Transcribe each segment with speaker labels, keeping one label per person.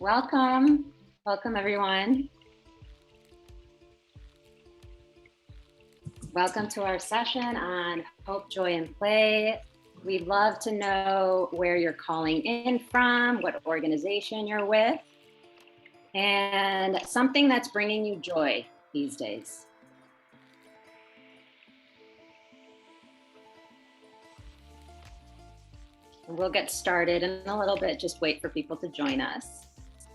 Speaker 1: Welcome. Welcome, everyone. Welcome to our session on hope, joy, and play. We'd love to know where you're calling in from, what organization you're with, and something that's bringing you joy these days. We'll get started in a little bit, just wait for people to join us.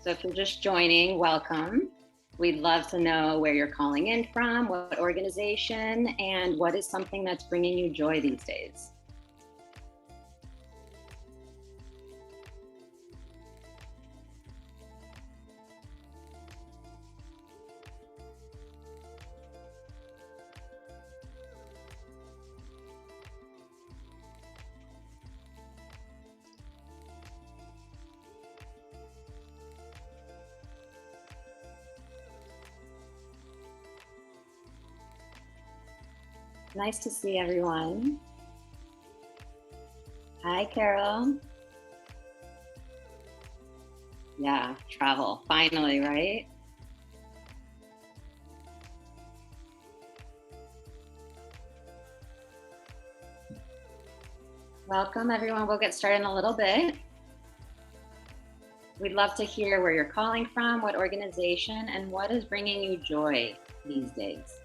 Speaker 1: So if you're just joining, welcome. We'd love to know where you're calling in from, what organization, and what is something that's bringing you joy these days. Nice to see everyone. Hi, Carol. Yeah, travel, finally, right? Welcome, everyone. We'll get started in a little bit. We'd love to hear where you're calling from, what organization, and what is bringing you joy these days.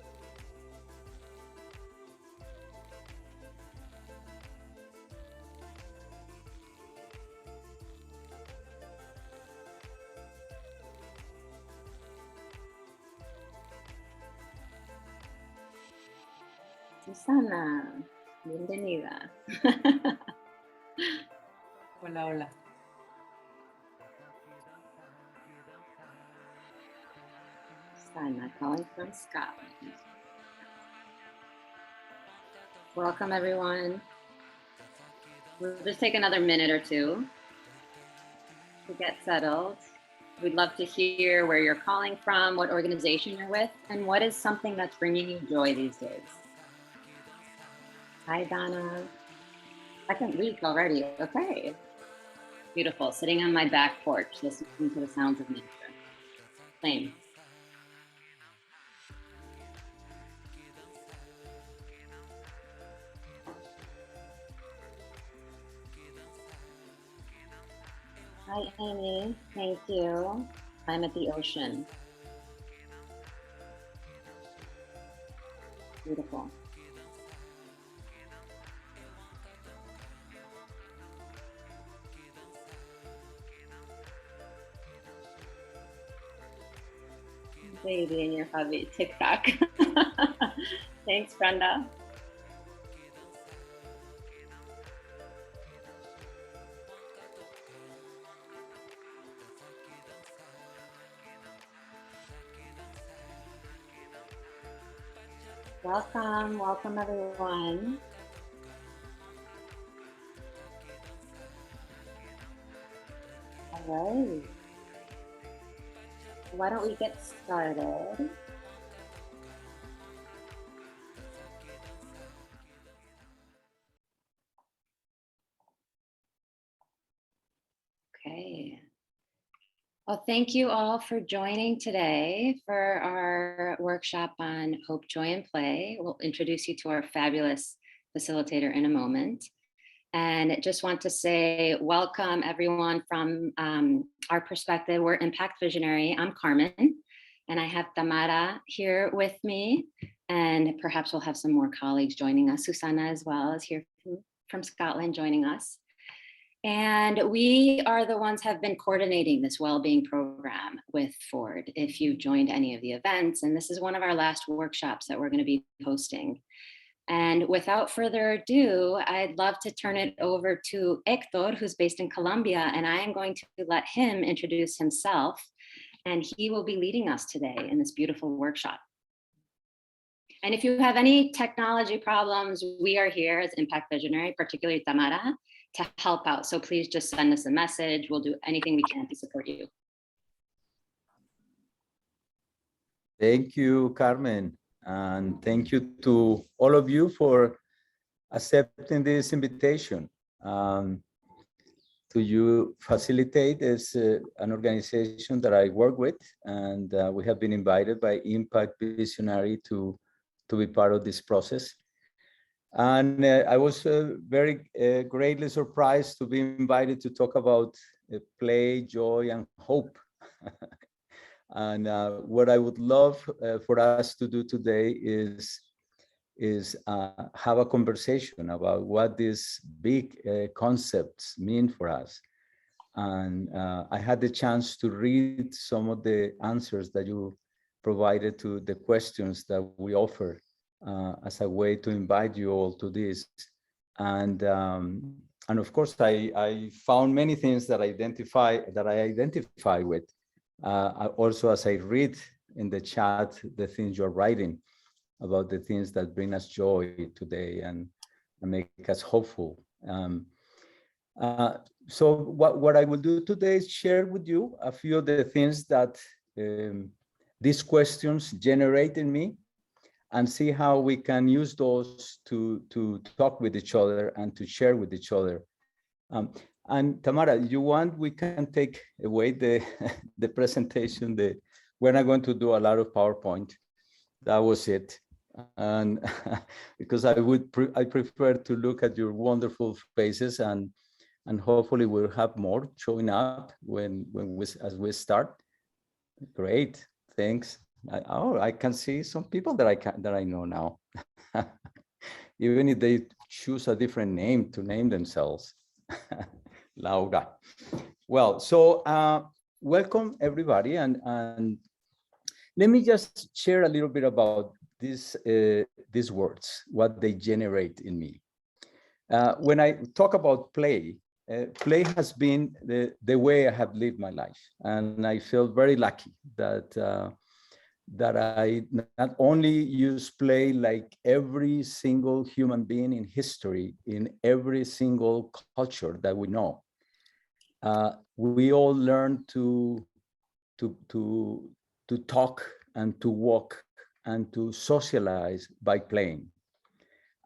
Speaker 1: Susana, bienvenida.
Speaker 2: Hola, hola.
Speaker 1: Susana, calling from Scotland. Welcome, everyone. We'll just take another minute or two to get settled. We'd love to hear where you're calling from, what organization you're with, and what is something that's bringing you joy these days. Hi, Donna. Second week already. Okay. Beautiful. Sitting on my back porch, listening to the sounds of nature. Same. Hi, Amy. Thank you. I'm at the ocean. Beautiful. Baby in your hubby, TikTok. Thanks, Brenda. Welcome, welcome everyone. All right. Why don't we get started? Okay. Well, thank you all for joining today for our workshop on hope, joy, and play. We'll introduce you to our fabulous facilitator in a moment. And just want to say welcome everyone from our perspective. We're Impact Visionary. I'm Carmen, and I have Tamara here with me. And perhaps we'll have some more colleagues joining us. Susanna as well is here from Scotland joining us. And we are the ones have been coordinating this well-being program with Ford, if you've joined any of the events. And this is one of our last workshops that we're going to be hosting. And without further ado, I'd love to turn it over to Hector, who's based in Colombia, and I am going to let him introduce himself, and he will be leading us today in this beautiful workshop. And if you have any technology problems, we are here as Impact Visionary, particularly Tamara, to help out. So please just send us a message. We'll do anything we can to support you.
Speaker 3: Thank you, Carmen. And thank you to all of you for accepting this invitation. to you facilitate is an organization that I work with, and we have been invited by Impact Visionary to be part of this process. And I was very greatly surprised to be invited to talk about play, joy, and hope. And what I would love for us to do today is have a conversation about what these big concepts mean for us. And I had the chance to read some of the answers that you provided to the questions that we offer as a way to invite you all to this. And of course, I found many things that I identify with. Also, as I read in the chat, the things you're writing about the things that bring us joy today and make us hopeful. So what I will do today is share with you a few of the things that these questions generate in me, and see how we can use those to talk with each other and to share with each other. And Tamara, you want, we can take away the the presentation. We're not going to do a lot of PowerPoint. That was it. And because I prefer to look at your wonderful faces, and hopefully we'll have more showing up as we start. Great, thanks. I can see some people that I know now, even if they choose a different name to name themselves. Laura. Well, so welcome everybody, and let me just share a little bit about these words, what they generate in me. When I talk about play, play has been the way I have lived my life, and I feel very lucky that I not only use play like every single human being in history, in every single culture that we know. We all learn to talk and to walk and to socialize by playing.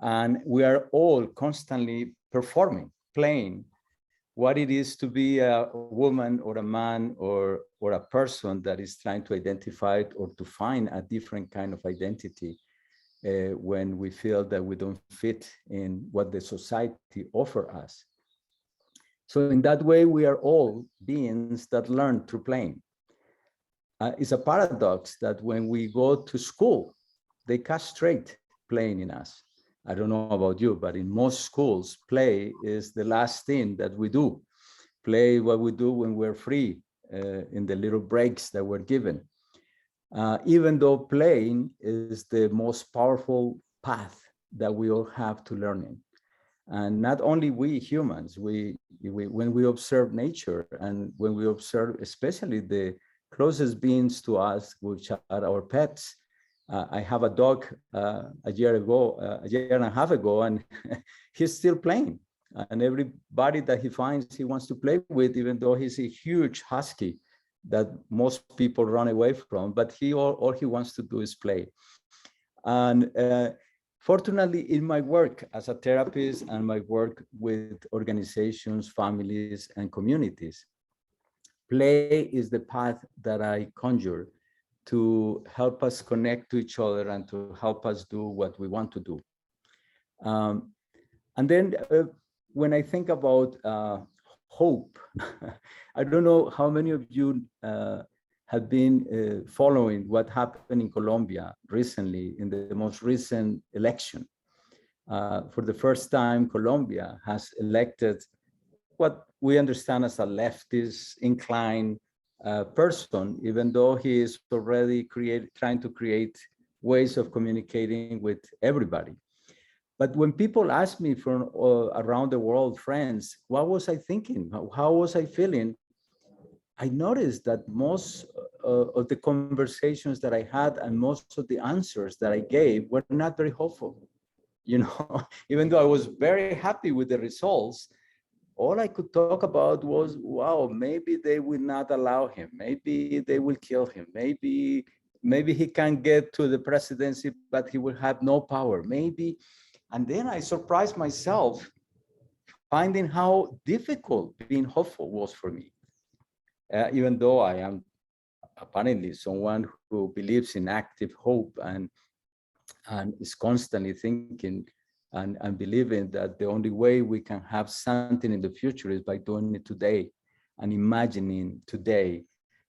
Speaker 3: And we are all constantly performing, playing what it is to be a woman or a man or a person that is trying to identify or to find a different kind of identity when we feel that we don't fit in what the society offers us. So in that way, we are all beings that learn through playing. It's a paradox that when we go to school, they castrate playing in us. I don't know about you, but in most schools, play is the last thing that we do. Play what we do when we're free, in the little breaks that we're given. Even though playing is the most powerful path that we all have to learning. And not only we humans, when we observe nature, and when we observe especially the closest beings to us, which are our pets. I have a dog a year and a half ago, and he's still playing. And everybody that he finds, he wants to play with, even though he's a huge husky that most people run away from. But all he wants to do is play. And fortunately, in my work as a therapist and my work with organizations, families, and communities, play is the path that I conjure to help us connect to each other and to help us do what we want to do. And then when I think about hope, I don't know how many of you have been following what happened in Colombia recently in the most recent election. For the first time, Colombia has elected what we understand as a leftist inclined person, even though he is already trying to create ways of communicating with everybody. But when people ask me from around the world, friends, what was I thinking? How was I feeling? I noticed that most of the conversations that I had and most of the answers that I gave were not very hopeful. You know, even though I was very happy with the results, all I could talk about was, wow, maybe they will not allow him. Maybe they will kill him. Maybe he can get to the presidency, but he will have no power. Maybe. And then I surprised myself finding how difficult being hopeful was for me. Even though I am apparently someone who believes in active hope and is constantly thinking and believing that the only way we can have something in the future is by doing it today and imagining today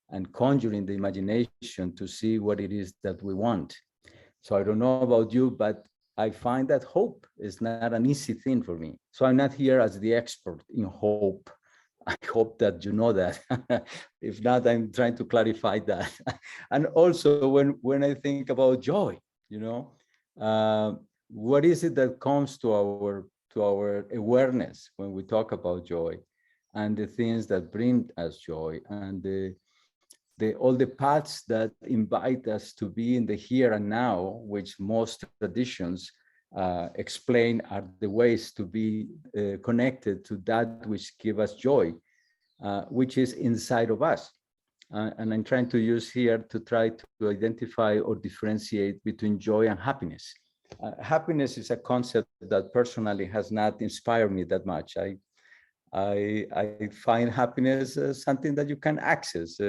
Speaker 3: and conjuring the imagination to see what it is that we want. So I don't know about you, but I find that hope is not an easy thing for me. So I'm not here as the expert in hope. I hope that you know that. If not, I'm trying to clarify that. And also when I think about joy, you know, what is it that comes to our awareness when we talk about joy and the things that bring us joy and all the paths that invite us to be in the here and now, which most traditions explain are the ways to be connected to that which give us joy, which is inside of us. And I'm trying to use here to try to identify or differentiate between joy and happiness. Happiness is a concept that personally has not inspired me that much. I find happiness something that you can access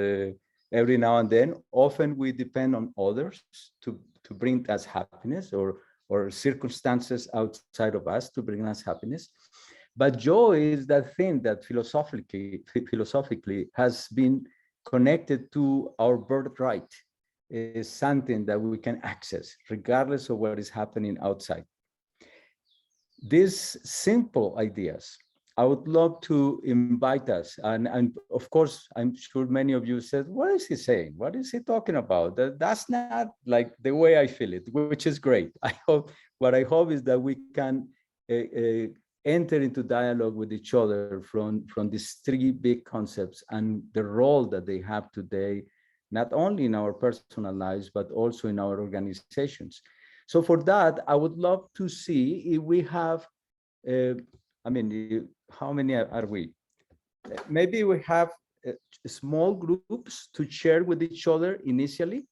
Speaker 3: every now and then. Often we depend on others to bring us happiness or circumstances outside of us to bring us happiness. But joy is that thing that philosophically has been connected to our birthright. It is something that we can access regardless of what is happening outside. These simple ideas, I would love to invite us. And of course, I'm sure many of you said, what is he saying? What is he talking about? That's not like the way I feel it, which is great. What I hope is that we can enter into dialogue with each other from these three big concepts and the role that they have today, not only in our personal lives, but also in our organizations. So for that, I would love to see if we have, how many are we? Maybe we have small groups to share with each other initially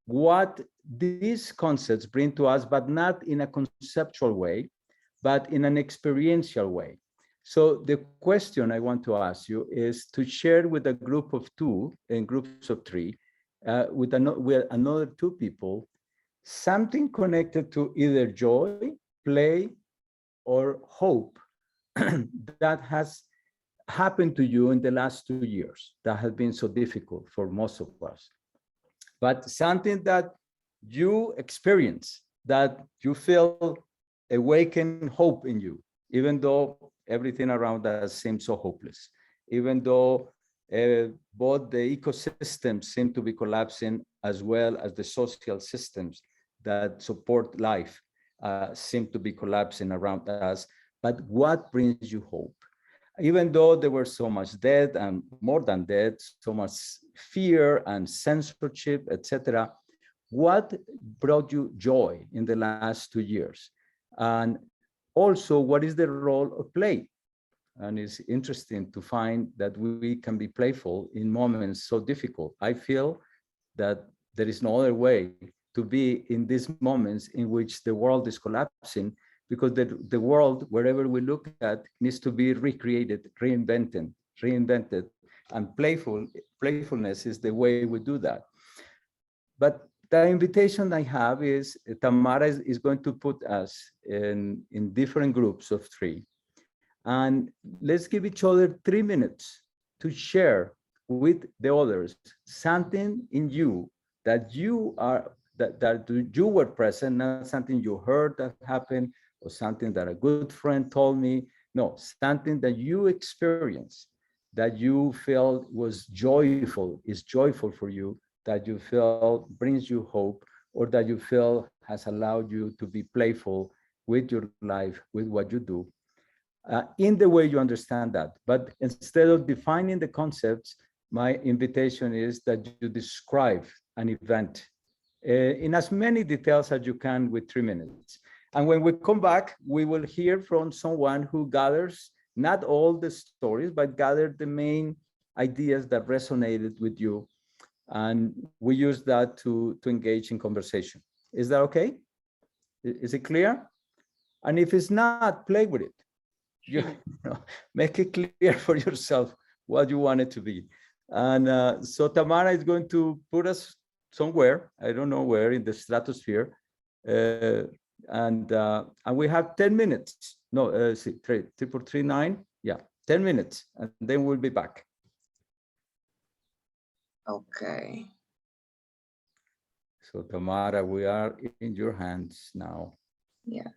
Speaker 3: what these concepts bring to us, but not in a conceptual way, but in an experiential way. So the question I want to ask you is to share with a group of two and groups of three, with another two people, something connected to either joy, play, or hope that has happened to you in the last 2 years that has been so difficult for most of us. But something that you experience, that you feel awaken hope in you, even though everything around us seems so hopeless, even though both the ecosystems seem to be collapsing as well as the social systems that support life seem to be collapsing around us. But what brings you hope? Even though there were so much death and more than death, so much fear and censorship, etc., what brought you joy in the last 2 years? And also, what is the role of play? And it's interesting to find that we can be playful in moments so difficult. I feel that there is no other way to be in these moments in which the world is collapsing, because the world, wherever we look at, needs to be recreated, reinvented, and playfulness is the way we do that. But the invitation I have is Tamara is going to put us in different groups of three, and let's give each other 3 minutes to share with the others something in you that you were present, not something you heard that happened or something that a good friend told me. No, something that you experienced, that you felt was joyful, is joyful for you, that you feel brings you hope, or that you feel has allowed you to be playful with your life, with what you do, in the way you understand that. But instead of defining the concepts, my invitation is that you describe an event in as many details as you can with 3 minutes. And when we come back, we will hear from someone who gathers not all the stories, but gathered the main ideas that resonated with you. And we use that to engage in conversation. Is that okay? Is it clear? And if it's not, play with it. you know, make it clear for yourself what you want it to be. And so Tamara is going to put us somewhere, I don't know where, in the stratosphere. And we have 10 minutes. No, see, 339. Yeah, 10 minutes, and then we'll be back.
Speaker 2: Okay.
Speaker 3: So Tamara, we are in your hands now.
Speaker 2: Yes.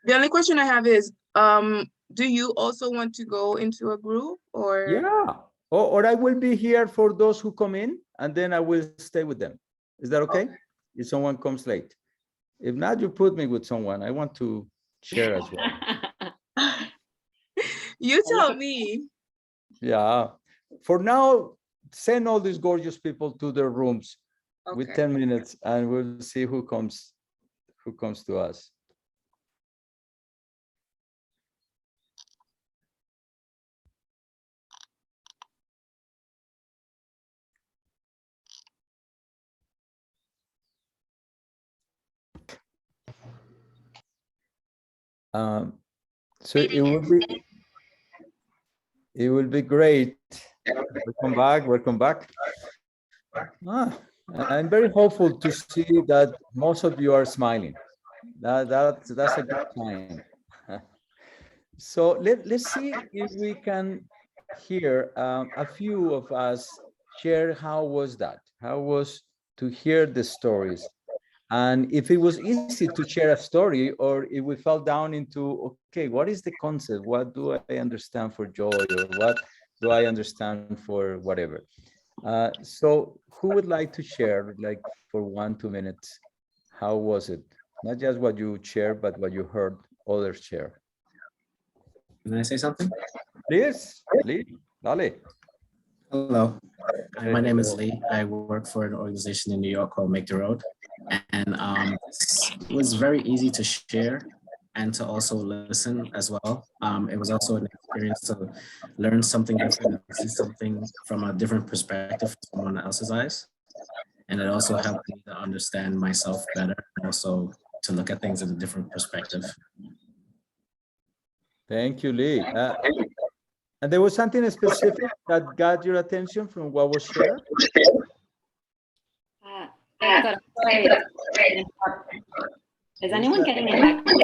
Speaker 2: The only question I have is, do you also want to go into a group, or?
Speaker 3: Yeah, or I will be here for those who come in, and then I will stay with them. Is that okay? If someone comes late. If not, you put me with someone. I want to share as well.
Speaker 2: You tell me.
Speaker 3: Yeah. For now, send all these gorgeous people to their rooms with 10 minutes, and we'll see who comes to us. So it will be great. Welcome back. Welcome back. I'm very hopeful to see that most of you are smiling. That's a good sign. So let's see if we can hear a few of us share how was that? How was to hear the stories? And if it was easy to share a story, or if we fell down into, okay, what is the concept? What do I understand for joy, or what do I understand for whatever? So who would like to share, like for 1-2 minutes, how was it? Not just what you share, but what you heard others share.
Speaker 4: Can I say something?
Speaker 3: Please, Dale.
Speaker 4: Hello, my name is Lee. I work for an organization in New York called Make the Road. And it was very easy to share and to also listen as well. It was also an experience to learn something different, see something from a different perspective from someone else's eyes. And it also helped me to understand myself better, and also to look at things in a different perspective.
Speaker 3: Thank you, Lee. And there was something specific that got your attention from what was shared?
Speaker 1: Is anyone getting an echo?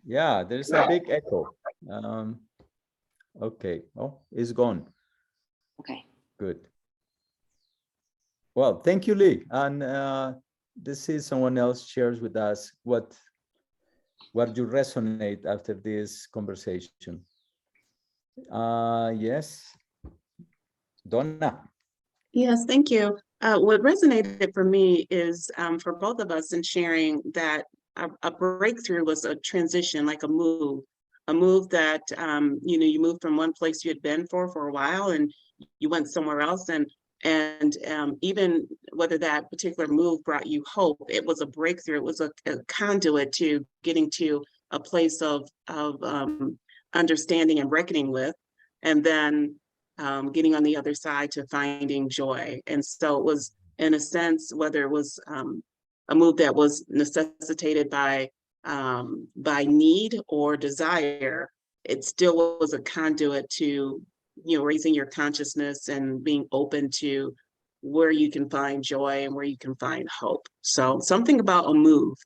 Speaker 3: Yeah, there's a big echo. Okay. Oh, it's gone.
Speaker 1: Okay.
Speaker 3: Good. Well, thank you, Lee. And this is someone else shares with us what you resonate after this conversation. Yes, Donna.
Speaker 5: Yes, thank you. What resonated for me is for both of us in sharing that a breakthrough was a transition, like a move that, you moved from one place you had been for a while and you went somewhere else. And even whether that particular move brought you hope, it was a breakthrough. It was a conduit to getting to a place of understanding and reckoning with, and then getting on the other side to finding joy. And so it was, in a sense, whether it was a move that was necessitated by need or desire, it still was a conduit to, raising your consciousness and being open to where you can find joy and where you can find hope. So something about a move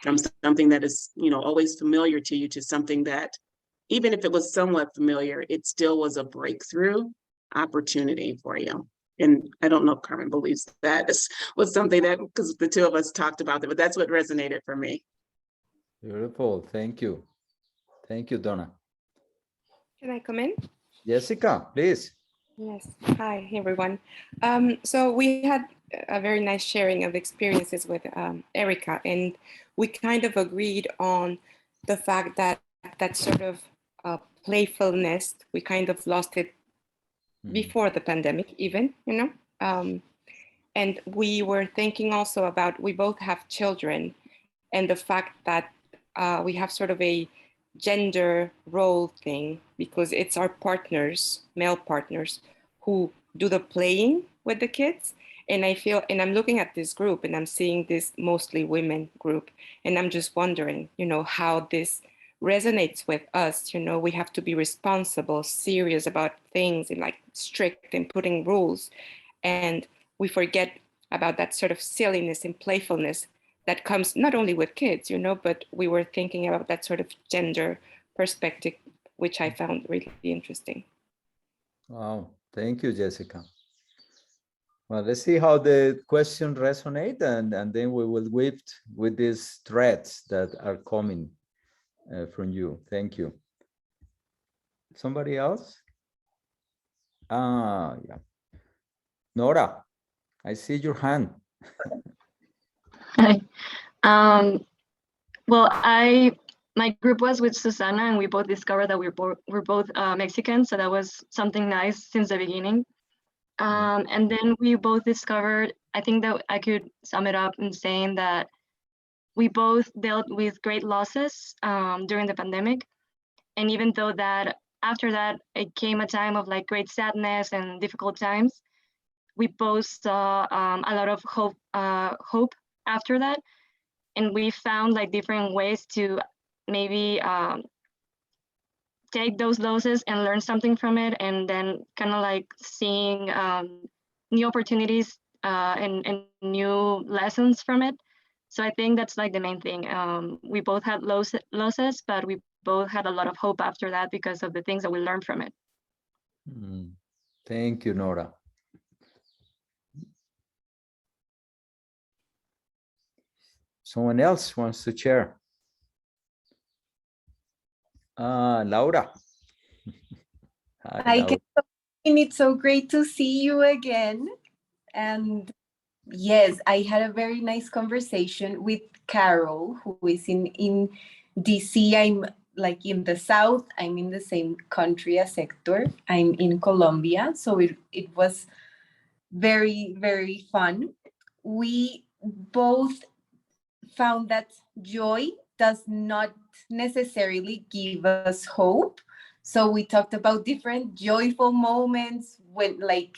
Speaker 5: from something that is, always familiar to you to something that, even if it was somewhat familiar, it still was a breakthrough opportunity for you. And I don't know if Carmen believes that was something that, because the two of us talked about it, but that's what resonated for me.
Speaker 3: Beautiful. Thank you. Thank you, Donna.
Speaker 6: Can I come in?
Speaker 3: Jessica, please.
Speaker 6: Yes. Hi, everyone. So we had a very nice sharing of experiences with Erica, and we kind of agreed on the fact that that sort of playfulness, we kind of lost it before the pandemic even, and we were thinking also about, we both have children, and the fact that we have sort of a gender role thing, because it's our partners, male partners, who do the playing with the kids. And I feel, and I'm looking at this group and I'm seeing this mostly women group, and I'm just wondering, how this resonates with us. You know, we have to be responsible, serious about things, and like strict and putting rules. And we forget about that sort of silliness and playfulness that comes not only with kids, you know, but we were thinking about that sort of gender perspective, which I found really interesting.
Speaker 3: Wow, thank you, Jessica. Well, let's see how the question resonate, and then we will whip with these threads that are coming from you. Thank you. Somebody else? Yeah. Nora, I see your hand.
Speaker 7: Hi. Well, my group was with Susana, and we both discovered that we're both Mexican, so that was something nice since the beginning. And then we both discovered, I think that I could sum it up in saying that we both dealt with great losses during the pandemic. And even though that after that, it came a time of like great sadness and difficult times, we both saw a lot of hope after that. And we found like different ways to maybe take those losses and learn something from it, and then kind of like seeing new opportunities and new lessons from it. So I think that's like the main thing. We both had losses, but we both had a lot of hope after that because of the things that we learned from it.
Speaker 3: Thank you, Nora. Someone else wants to share? Laura. Hi, Laura.
Speaker 8: It's so great to see you again. And yes, I had a very nice conversation with Carol, who is in DC. I'm like in the South. I'm in the same country as Hector. I'm in Colombia. So it was very, very fun. We both found that joy does not necessarily give us hope. So we talked about different joyful moments, when like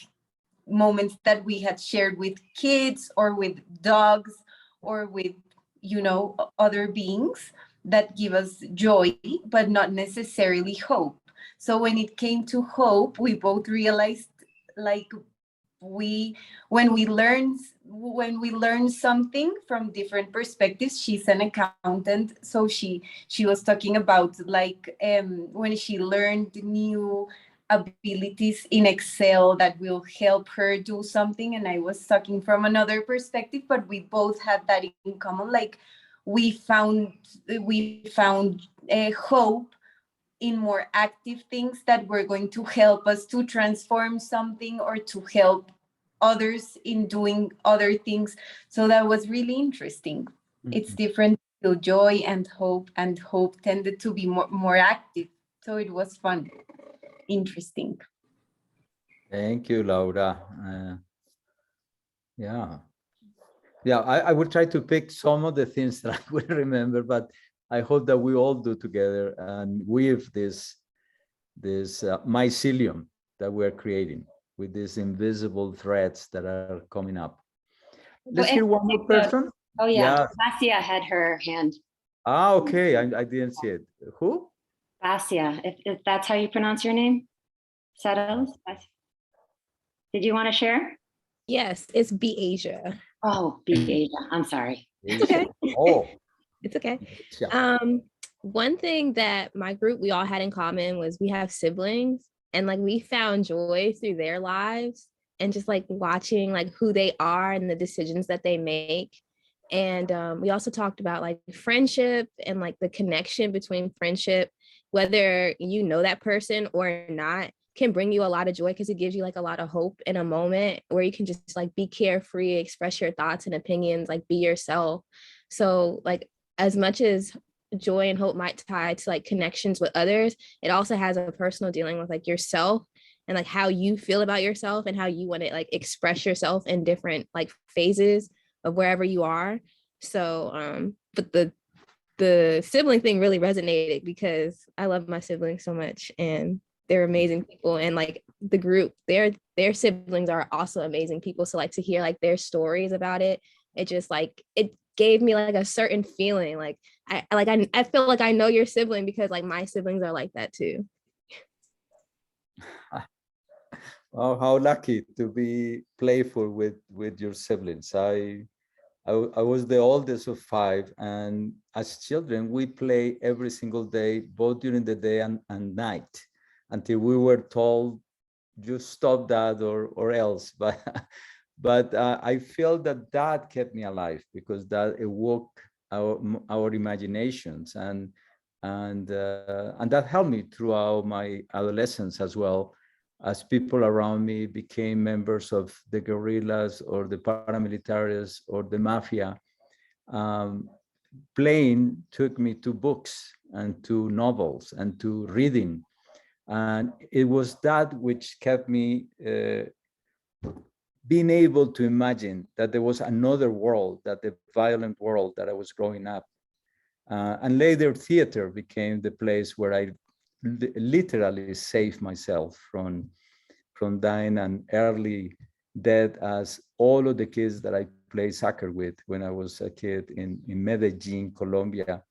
Speaker 8: moments that we had shared with kids or with dogs or with, you know, other beings that give us joy, but not necessarily hope. So when it came to hope, we both realized like when we learn something from different perspectives. She's an accountant, so she was talking about like when she learned new abilities in Excel that will help her do something, and I was talking from another perspective, but we both had that in common. Like we found hope in more active things that were going to help us to transform something or to help others in doing other things. So that was really interesting. It's different to joy and hope tended to be more active. So it was fun, interesting.
Speaker 3: Thank you, Laura. Yeah, I will try to pick some of the things that I will remember, but I hope that we all do together and weave this mycelium that we're creating with these invisible threads that are coming up. Let's hear one more person.
Speaker 1: Oh yeah, Basia had her hand.
Speaker 3: Okay, I didn't see it. Who?
Speaker 1: Basia, if that's how you pronounce your name. Settles. Did you want to share?
Speaker 9: Yes, it's Beasia.
Speaker 1: Oh, Beasia. I'm sorry.
Speaker 9: It's okay.
Speaker 3: Oh.
Speaker 9: It's okay. One thing that my group, we all had in common was we have siblings, and like we found joy through their lives and just like watching like who they are and the decisions that they make. And we also talked about like friendship and like the connection between friendship, whether you know that person or not, can bring you a lot of joy because it gives you like a lot of hope in a moment where you can just like be carefree, express your thoughts and opinions, like be yourself. So like as much as joy and hope might tie to like connections with others, it also has a personal dealing with like yourself and like how you feel about yourself and how you want to like express yourself in different like phases of wherever you are. So but the sibling thing really resonated because I love my siblings so much and they're amazing people, and like the group, their siblings are also amazing people. So like to hear like their stories about it, it just like it gave me like a certain feeling. Like I feel like I know your sibling because like my siblings are like that too.
Speaker 3: Oh, how lucky to be playful with your siblings. I was the oldest of 5, and as children, we play every single day, both during the day and night, until we were told, you stop that or else. But I feel that kept me alive, because that awoke our imaginations, and that helped me throughout my adolescence as well, as people around me became members of the guerrillas or the paramilitaries or the mafia. Playing took me to books and to novels and to reading. And it was that which kept me being able to imagine that there was another world, that the violent world that I was growing up. And later theater became the place where I literally saved myself from dying an early death, as all of the kids that I played soccer with when I was a kid in Medellin, Colombia,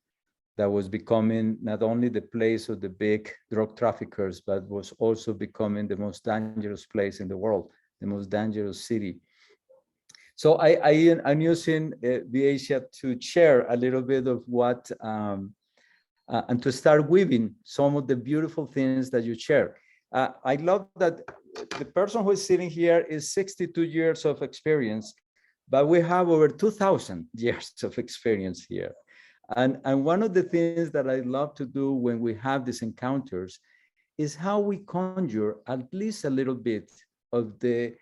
Speaker 3: that was becoming not only the place of the big drug traffickers, but was also becoming the most dangerous place in the world, the most dangerous city. So I'm using the Asia to share a little bit of what, and to start weaving some of the beautiful things that you share. I love that the person who is sitting here is 62 years of experience, but we have over 2,000 years of experience here. And one of the things that I love to do when we have these encounters is how we conjure at least a little bit of the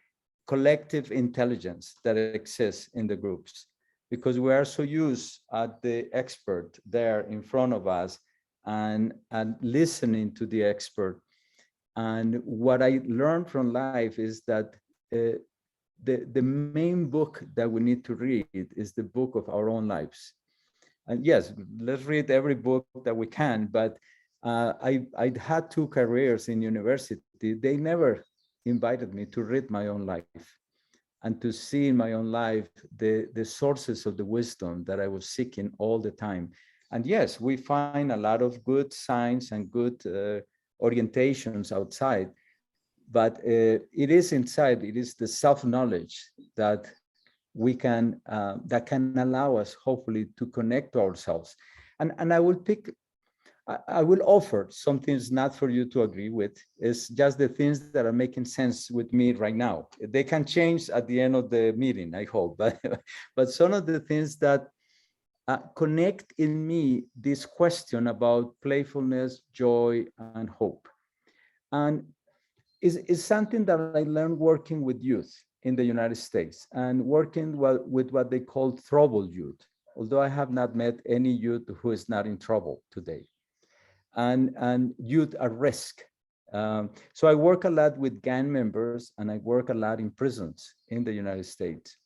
Speaker 3: collective intelligence that exists in the groups, because we are so used at the expert there in front of us and listening to the expert. And what I learned from life is that the main book that we need to read is the book of our own lives. And yes, let's read every book that we can, but I had 2 careers in university. They never invited me to read my own life and to see in my own life the sources of the wisdom that I was seeking all the time. And yes, we find a lot of good signs and good orientations outside, but it is inside, it is the self-knowledge that we can, that can allow us hopefully to connect to ourselves. And I will offer some things not for you to agree with. It's just the things that are making sense with me right now. They can change at the end of the meeting, I hope, but some of the things that connect in me this question about playfulness, joy, and hope. And is something that I learned working with youth in the United States and working with what they call troubled youth, although I have not met any youth who is not in trouble today, and youth at risk. So I work a lot with gang members, and I work a lot in prisons in the United States,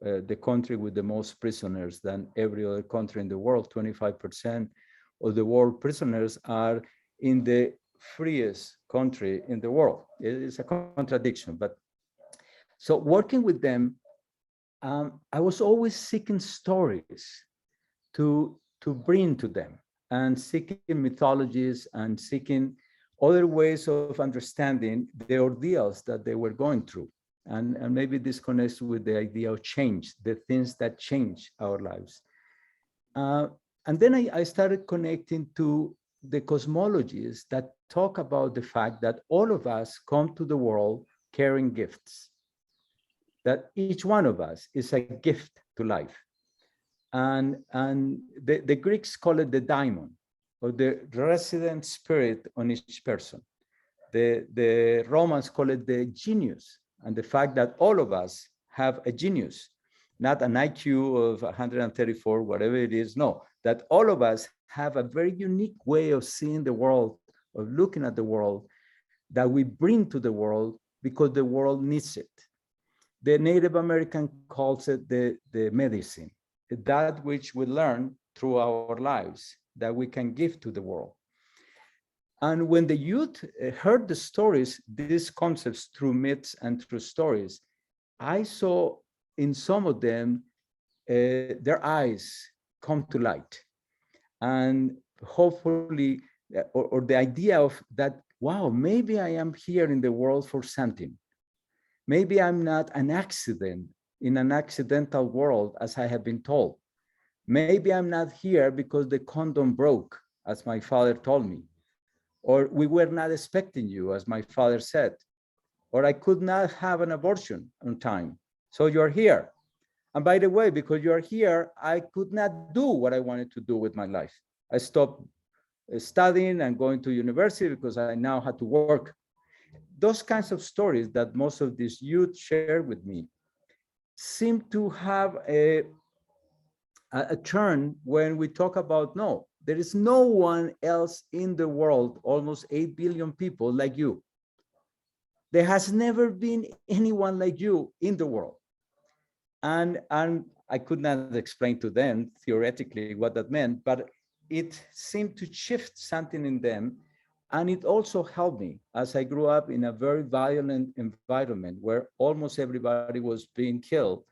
Speaker 3: the country with the most prisoners than every other country in the world. 25% of the world prisoners are in the freest country in the world. It is a contradiction, but so working with them, I was always seeking stories to bring to them, and seeking mythologies and seeking other ways of understanding the ordeals that they were going through. And maybe this connects with the idea of change, the things that change our lives. And then I started connecting to the cosmologies that talk about the fact that all of us come to the world carrying gifts, that each one of us is a gift to life. And the Greeks call it the daimon, or the resident spirit on each person. The Romans call it the genius, and the fact that all of us have a genius, not an IQ of 134, whatever it is, no, that all of us have a very unique way of seeing the world, of looking at the world, that we bring to the world because the world needs it. The Native American calls it the medicine, that which we learn through our lives that we can give to the world. And when the youth heard the stories, these concepts through myths and through stories, I saw in some of them their eyes come to light. And hopefully, or the idea of that, wow, maybe I am here in the world for something. Maybe I'm not an accident in an accidental world, as I have been told. Maybe I'm not here because the condom broke, as my father told me. Or we were not expecting you, as my father said. Or I could not have an abortion on time. So you're here. And by the way, because you're here, I could not do what I wanted to do with my life. I stopped studying and going to university because I now had to work. Those kinds of stories that most of these youth share with me seem to have a turn when we talk about, no, there is no one else in the world, almost 8 billion people like you. There has never been anyone like you in the world. And I could not explain to them theoretically what that meant, but it seemed to shift something in them. And it also helped me as I grew up in a very violent environment where almost everybody was being killed.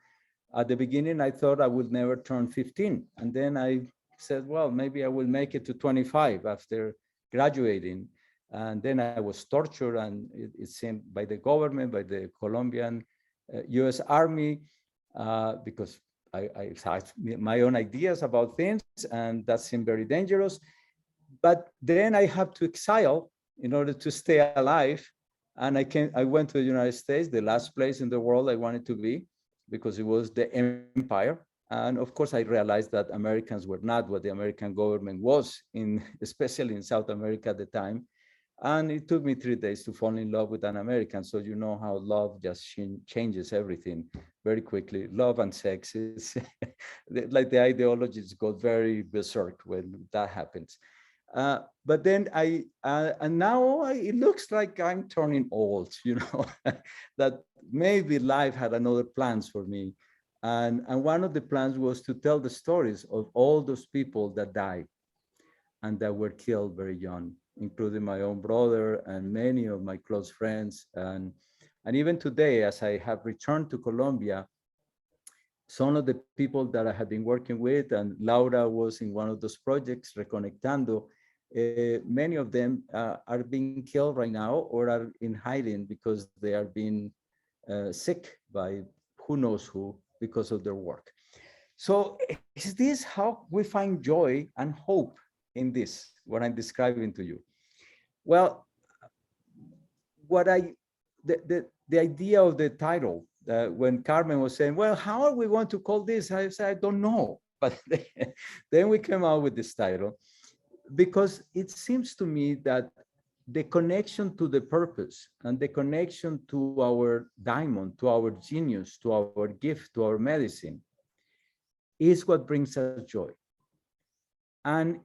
Speaker 3: At the beginning, I thought I would never turn 15. And then I said, well, maybe I will make it to 25 after graduating. And then I was tortured, and it seemed by the government, by the Colombian US Army, because I had my own ideas about things, and that seemed very dangerous. But then I had to exile in order to stay alive. And I went to the United States, the last place in the world I wanted to be, because it was the empire. And of course, I realized that Americans were not what the American government was, especially in South America at the time. And it took me 3 days to fall in love with an American. So you know how love just changes everything very quickly. Love and sex is like the ideologies go very berserk when that happens. But then and now it looks like I'm turning old, you know, that maybe life had another plans for me. And one of the plans was to tell the stories of all those people that died and that were killed very young, including my own brother and many of my close friends. And even today, as I have returned to Colombia, some of the people that I have been working with, and Laura was in one of those projects, Reconectando, many of them are being killed right now or are in hiding because they are being sick by who knows who because of their work. So is this how we find joy and hope in this, what I'm describing to you? Well, the idea of the title, when Carmen was saying, well, how are we going to call this? I said, I don't know. But then we came out with this title because it seems to me that the connection to the purpose and the connection to our diamond, to our genius, to our gift, to our medicine is what brings us joy and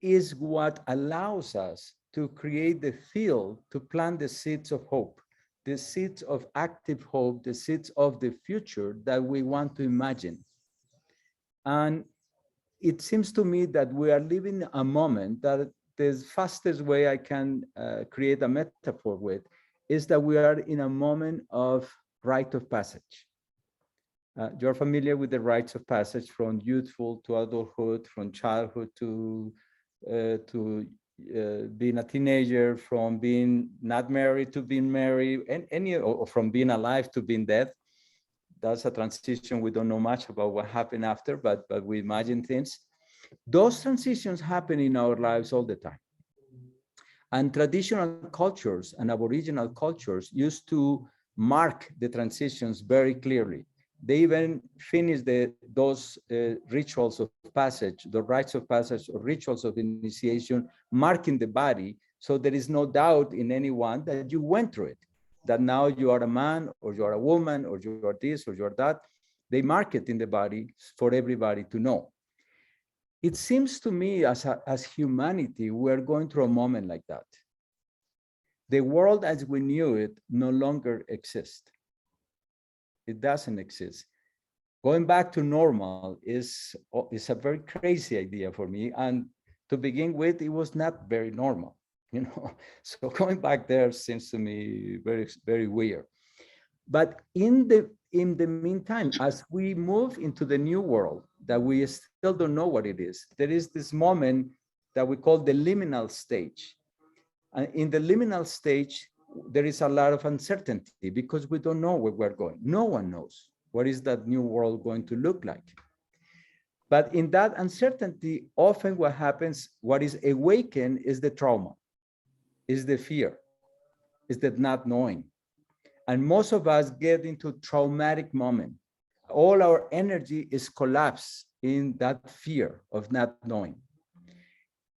Speaker 3: is what allows us to create the field to plant the seeds of hope, the seeds of active hope, the seeds of the future that we want to imagine. And it seems to me that we are living a moment that the fastest way I can create a metaphor with is that we are in a moment of rite of passage. You're familiar with the rites of passage from youthful to adulthood, from childhood to being a teenager, from being not married to being married, and or from being alive to being dead. That's a transition. We don't know much about what happened after, but we imagine things. Those transitions happen in our lives all the time. And traditional cultures and Aboriginal cultures used to mark the transitions very clearly. They even finished those rituals of passage, the rites of passage or rituals of initiation, marking the body. So there is no doubt in anyone that you went through it, that now you are a man or you are a woman or you are this or you are that. They mark it in the body for everybody to know. It seems to me as humanity, we're going through a moment like that. The world as we knew it no longer exists. It doesn't exist. Going back to normal is a very crazy idea for me. And to begin with, it was not very normal, you know. So going back there seems to me very, very weird. But in the meantime, as we move into the new world that we still don't know what it is, there is this moment that we call the liminal stage. And in the liminal stage, there is a lot of uncertainty because we don't know where we're going. No one knows what is that new world going to look like. But in that uncertainty, often what happens, what is awakened is the trauma, is the fear, is the not knowing. And most of us get into traumatic moment. All our energy is collapsed in that fear of not knowing.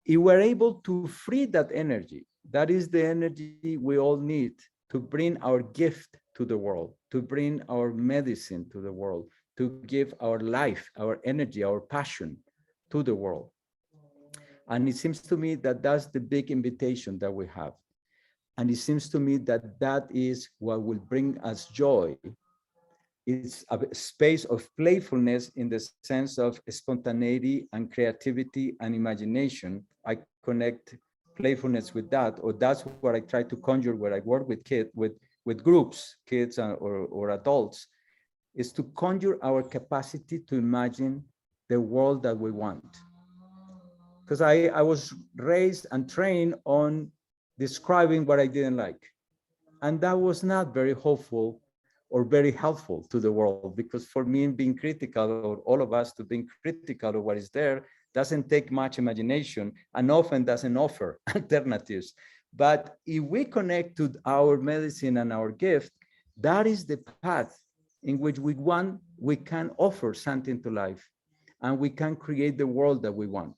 Speaker 3: If we're able to free that energy, that is the energy we all need to bring our gift to the world, to bring our medicine to the world, to give our life, our energy, our passion to the world. And it seems to me that that's the big invitation that we have. And it seems to me that that is what will bring us joy. It's a space of playfulness in the sense of spontaneity and creativity and imagination. I connect playfulness with that, or that's what I try to conjure when I work with kids, with groups, kids or adults, is to conjure our capacity to imagine the world that we want. Because I was raised and trained on describing what I didn't like. And that was not very hopeful or very helpful to the world, because for me, being critical, or all of us to being critical of what is there, doesn't take much imagination and often doesn't offer alternatives. But if we connect to our medicine and our gift, that is the path in which we can offer something to life, and we can create the world that we want.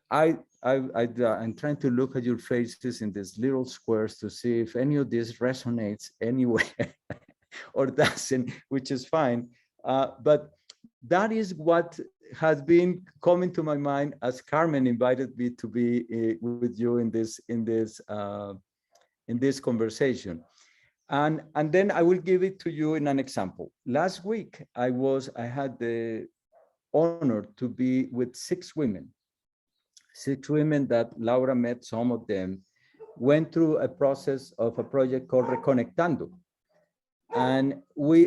Speaker 3: I'm trying to look at your faces in these little squares to see if any of this resonates anywhere or doesn't, which is fine. But that is what has been coming to my mind as Carmen invited me to be with you in this conversation. And then I will give it to you in an example. Last week, I had the honor to be with six women that Laura met. Some of them went through a process of a project called Reconectando. And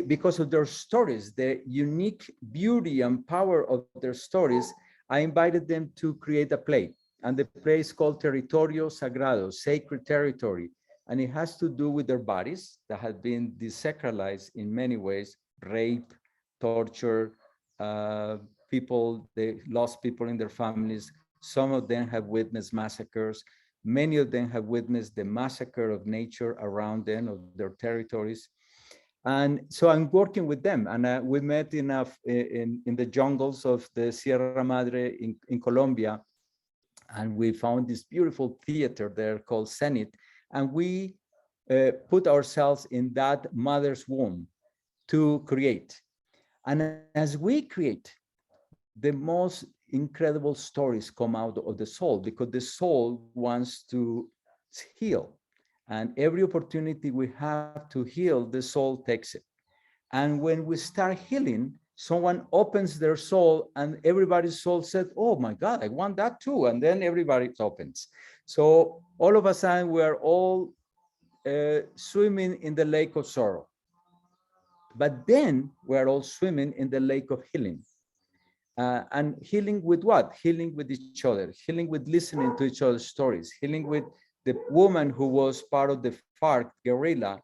Speaker 3: because of their stories, the unique beauty and power of their stories, I invited them to create a play. And the play is called Territorio Sagrado, Sacred Territory. And it has to do with their bodies that have been desacralized in many ways: rape, torture, they lost people in their families. Some of them have witnessed massacres. Many of them have witnessed the massacre of nature around them, of their territories. And so I'm working with them. And we met in the jungles of the Sierra Madre in Colombia. And we found this beautiful theater there called Zenith. And we put ourselves in that mother's womb to create. And as we create, the most incredible stories come out of the soul, because the soul wants to heal. And every opportunity we have to heal, the soul takes it. And when we start healing, someone opens their soul and everybody's soul said, oh my God, I want that too. And then everybody opens. So all of a sudden, we are all swimming in the lake of sorrow. But then we're all swimming in the lake of healing. And healing with what? Healing with each other, healing with listening to each other's stories, healing with the woman who was part of the FARC guerrilla,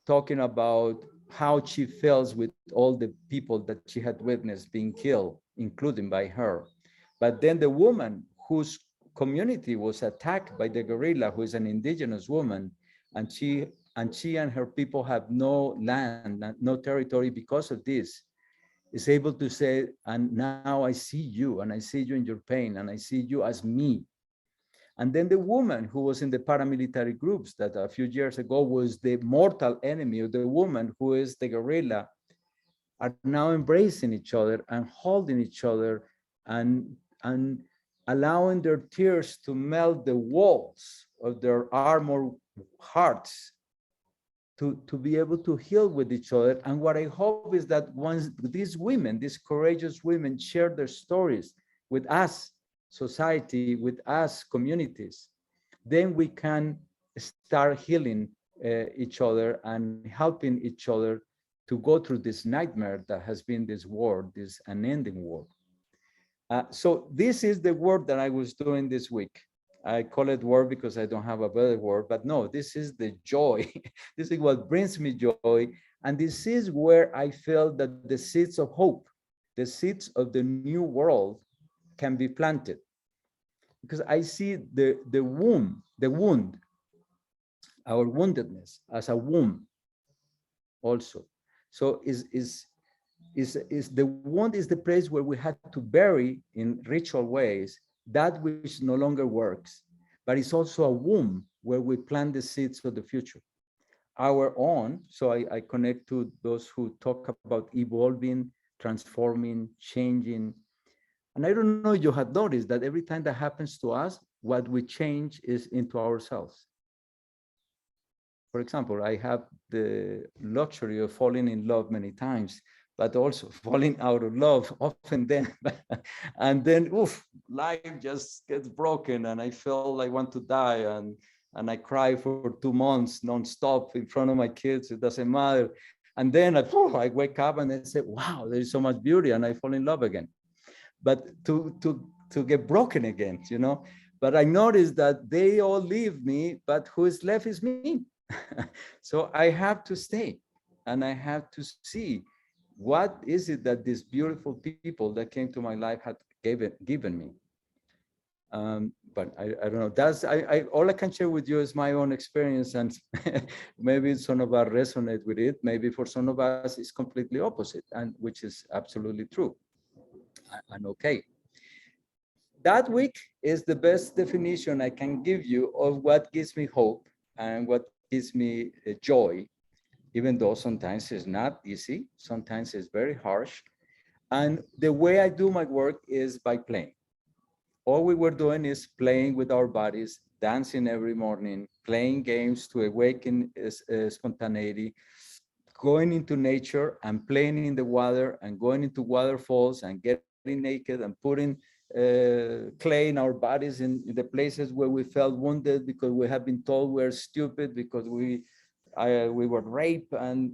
Speaker 3: talking about how she feels with all the people that she had witnessed being killed, including by her. But then the woman whose community was attacked by the guerrilla, who is an indigenous woman, and she and her people have no land, no territory because of this, is able to say, and now I see you, and I see you in your pain, and I see you as me. And then the woman who was in the paramilitary groups that a few years ago was the mortal enemy of the woman who is the guerrilla, are now embracing each other and holding each other and allowing their tears to melt the walls of their armored hearts to be able to heal with each other. And what I hope is that once these women, these courageous women, share their stories with us, society, with us, communities, then we can start healing each other and helping each other to go through this nightmare that has been this war, this unending war. So this is the work that I was doing this week. I call it work because I don't have a better word, but no, this is the joy. This is what brings me joy. And this is where I felt that the seeds of hope, the seeds of the new world can be planted. Because I see the wound, our woundedness as a womb also. So is the wound is the place where we had to bury in ritual ways that which no longer works, but it's also a womb where we plant the seeds of the future. Our own, so I connect to those who talk about evolving, transforming, changing. And I don't know if you have noticed that every time that happens to us, what we change is into ourselves. For example, I have the luxury of falling in love many times, but also falling out of love often then. And then, oof, life just gets broken and I feel I want to die. And I cry for 2 months nonstop in front of my kids, it doesn't matter. And then I wake up and I say, wow, there is so much beauty, and I fall in love again. But to get broken again, you know? But I noticed that they all leave me, but who is left is me. So I have to stay and I have to see what is it that these beautiful people that came to my life had given me. But I don't know, that's all I can share with you is my own experience, and maybe some of us resonate with it, maybe for some of us it's completely opposite, and which is absolutely true and okay. That week is the best definition I can give you of what gives me hope and what gives me joy, even though sometimes it's not easy, sometimes it's very harsh. And the way I do my work is by playing. All we were doing is playing with our bodies, dancing every morning, playing games to awaken spontaneity, going into nature and playing in the water and going into waterfalls and getting naked and putting clay in our bodies in the places where we felt wounded because we have been told we're stupid because we were raped. And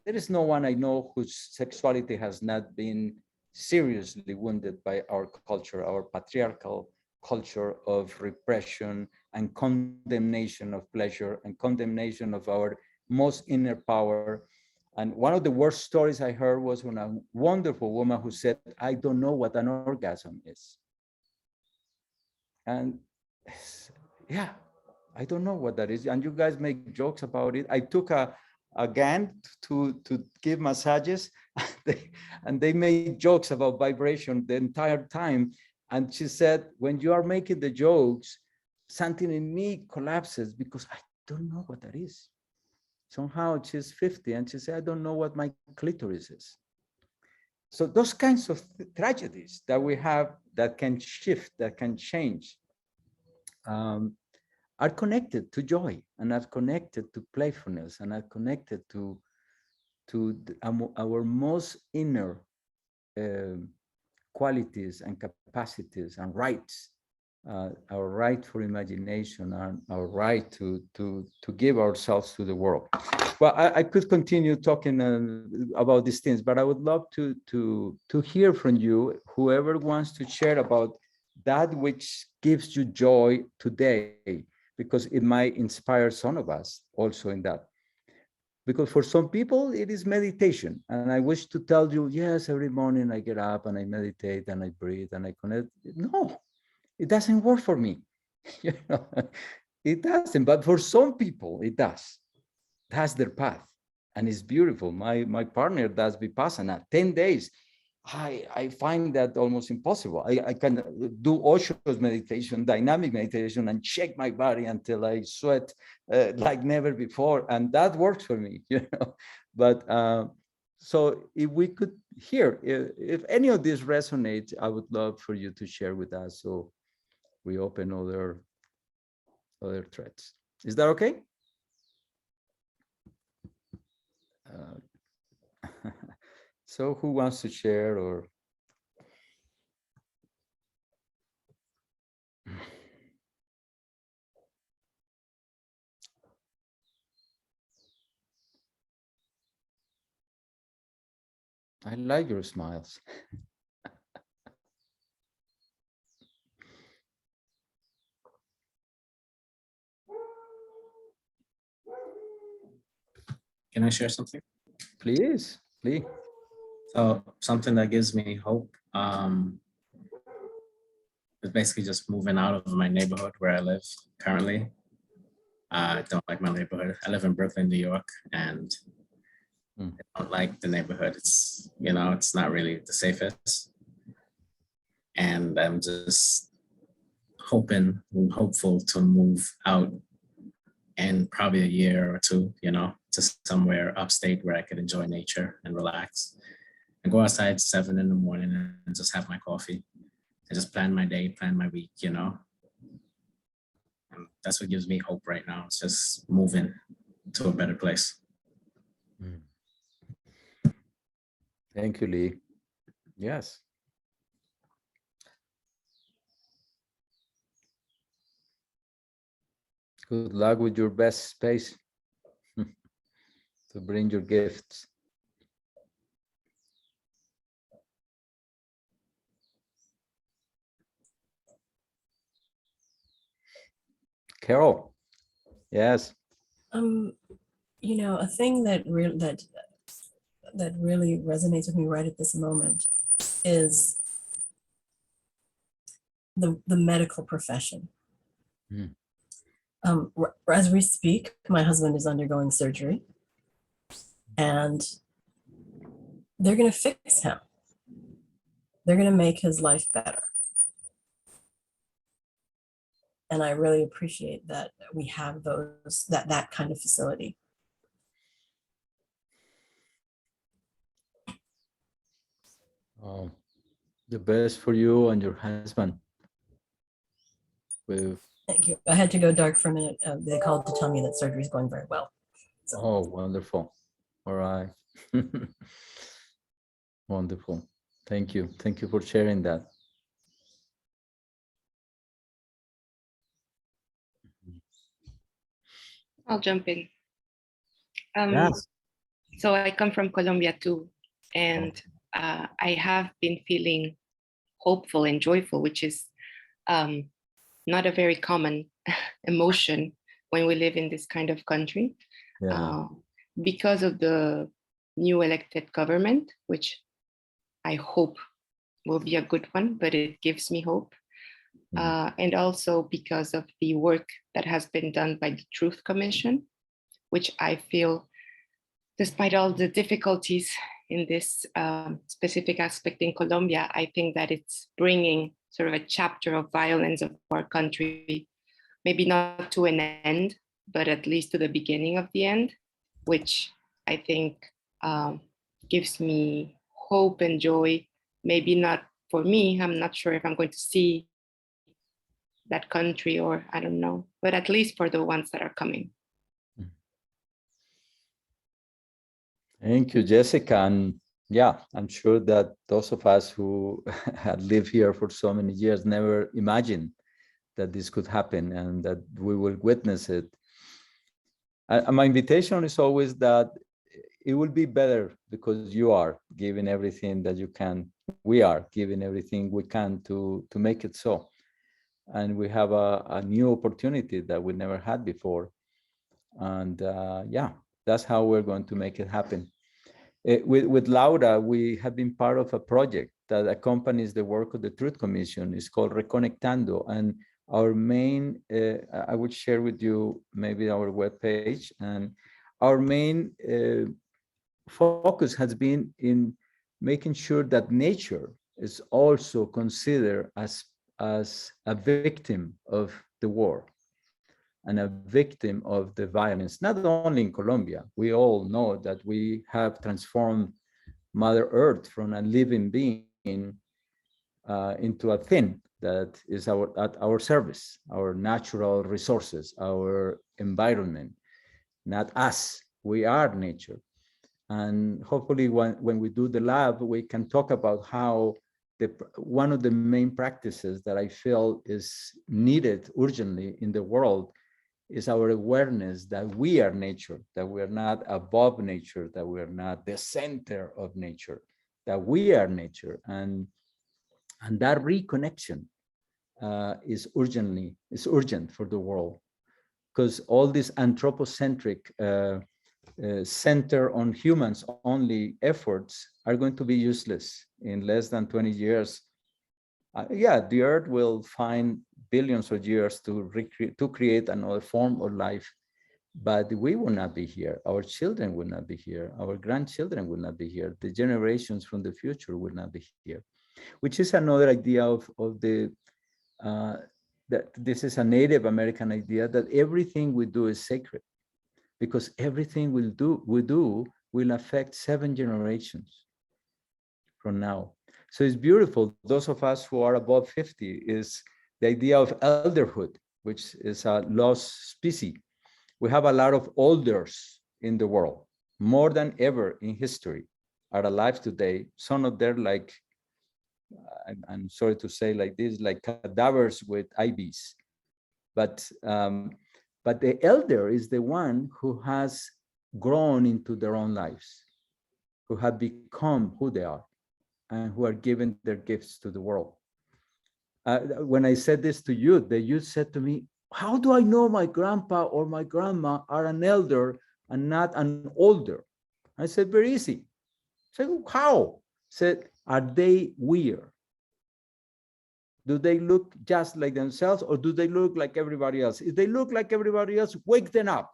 Speaker 3: there is no one I know whose sexuality has not been seriously wounded by our culture, our patriarchal culture of repression and condemnation of pleasure and condemnation of our most inner power. And one of the worst stories I heard was when a wonderful woman who said, I don't know what an orgasm is. And yeah, I don't know what that is. And you guys make jokes about it. I took a GAN to give massages and they made jokes about vibration the entire time. And she said, when you are making the jokes, something in me collapses because I don't know what that is. Somehow she's 50 and she said, I don't know what my clitoris is. So those kinds of tragedies that we have that can shift, that can change, are connected to joy and are connected to playfulness and are connected to our most inner qualities and capacities and rights, our right for imagination and our right to give ourselves to the world. Well, I could continue talking about these things, but I would love to hear from you, whoever wants to share about that which gives you joy today, because it might inspire some of us also in that. Because for some people, it is meditation. And I wish to tell you, yes, every morning I get up and I meditate and I breathe and I connect. No, it doesn't work for me. You know, it doesn't, but for some people, it does. That's their path. And it's beautiful. My partner does Vipassana 10 days. I find that almost impossible. I can do Osho's meditation, dynamic meditation, and shake my body until I sweat like never before. And that works for me, you know. But so if we could hear, if any of this resonates, I would love for you to share with us. So we open other threads. Is that okay? So who wants to share or? I like your smiles.
Speaker 4: Can I share something?
Speaker 3: Please, please.
Speaker 4: So something that gives me hope is basically just moving out of my neighborhood where I live currently. I don't like my neighborhood. I live in Brooklyn, New York, and I don't like the neighborhood. It's, you know, it's not really the safest. And I'm just hopeful to move out in probably a year or two, you know, to somewhere upstate where I could enjoy nature and relax and go outside 7 in the morning and just have my coffee and just plan my day, plan my week, you know. And that's what gives me hope right now. It's just moving to a better place.
Speaker 3: Thank you, Lee. Yes. Good luck with your best space to bring your gifts. Carol, yes.
Speaker 10: You know, a thing that really resonates with me right at this moment is the medical profession. As we speak, my husband is undergoing surgery, and they're going to fix him. They're going to make his life better. And I really appreciate that we have that kind of facility.
Speaker 3: Oh, the best for you and your husband.
Speaker 10: Thank you. I had to go dark for a minute. They called to tell me that surgery is going very well. So.
Speaker 3: Oh, wonderful. All right. Wonderful. Thank you. Thank you for sharing that.
Speaker 6: I'll jump in.
Speaker 3: Yes.
Speaker 6: So I come from Colombia too, and I have been feeling hopeful and joyful, which is not a very common emotion when we live in this kind of country.
Speaker 3: Yeah.
Speaker 6: Because of the new elected government, which I hope will be a good one, but it gives me hope. And also because of the work that has been done by the Truth Commission, which I feel, despite all the difficulties in this specific aspect in Colombia, I think that it's bringing sort of a chapter of violence of our country, maybe not to an end, but at least to the beginning of the end, which I think gives me hope and joy. Maybe not for me, I'm not sure if I'm going to see that country, or I don't know, but at least for the ones that are coming.
Speaker 3: Thank you, Jessica. And yeah, I'm sure that those of us who had lived here for so many years never imagined that this could happen and that we will witness it. And my invitation is always that it will be better because you are giving everything that you can. We are giving everything we can to make it so. And we have a new opportunity that we never had before. And yeah, that's how we're going to make it happen. With Laura, we have been part of a project that accompanies the work of the Truth Commission. It's called Reconnectando. And our main, I would share with you maybe our webpage. And our main focus has been in making sure that nature is also considered as a victim of the war and a victim of the violence, not only in Colombia. We all know that we have transformed Mother Earth from a living being into a thing that is at our service, our natural resources, our environment, not us. We are nature. And hopefully when we do the lab, we can talk about how one of the main practices that I feel is needed urgently in the world is our awareness that we are nature, that we are not above nature, that we are not the center of nature, that we are nature, and that reconnection is urgent for the world, because all these anthropocentric center on humans only efforts are going to be useless in less than 20 years. Yeah, the earth will find billions of years to create another form of life, but we will not be here. Our children will not be here. Our grandchildren will not be here. The generations from the future will not be here, which is another idea of the that this is a Native American idea, that everything we do is sacred, because everything we do will affect 7 generations from now. So it's beautiful. Those of us who are above 50 is the idea of elderhood, which is a lost species. We have a lot of elders in the world, more than ever in history, are alive today. Some of them, like, I'm sorry to say like this, like cadavers with IVs. But the elder is the one who has grown into their own lives, who have become who they are, and who are giving their gifts to the world. When I said this to youth, the youth said to me, how do I know my grandpa or my grandma are an elder and not an older? I said, very easy. I said, how? I said, are they weird? Do they look just like themselves, or do they look like everybody else? If they look like everybody else, wake them up,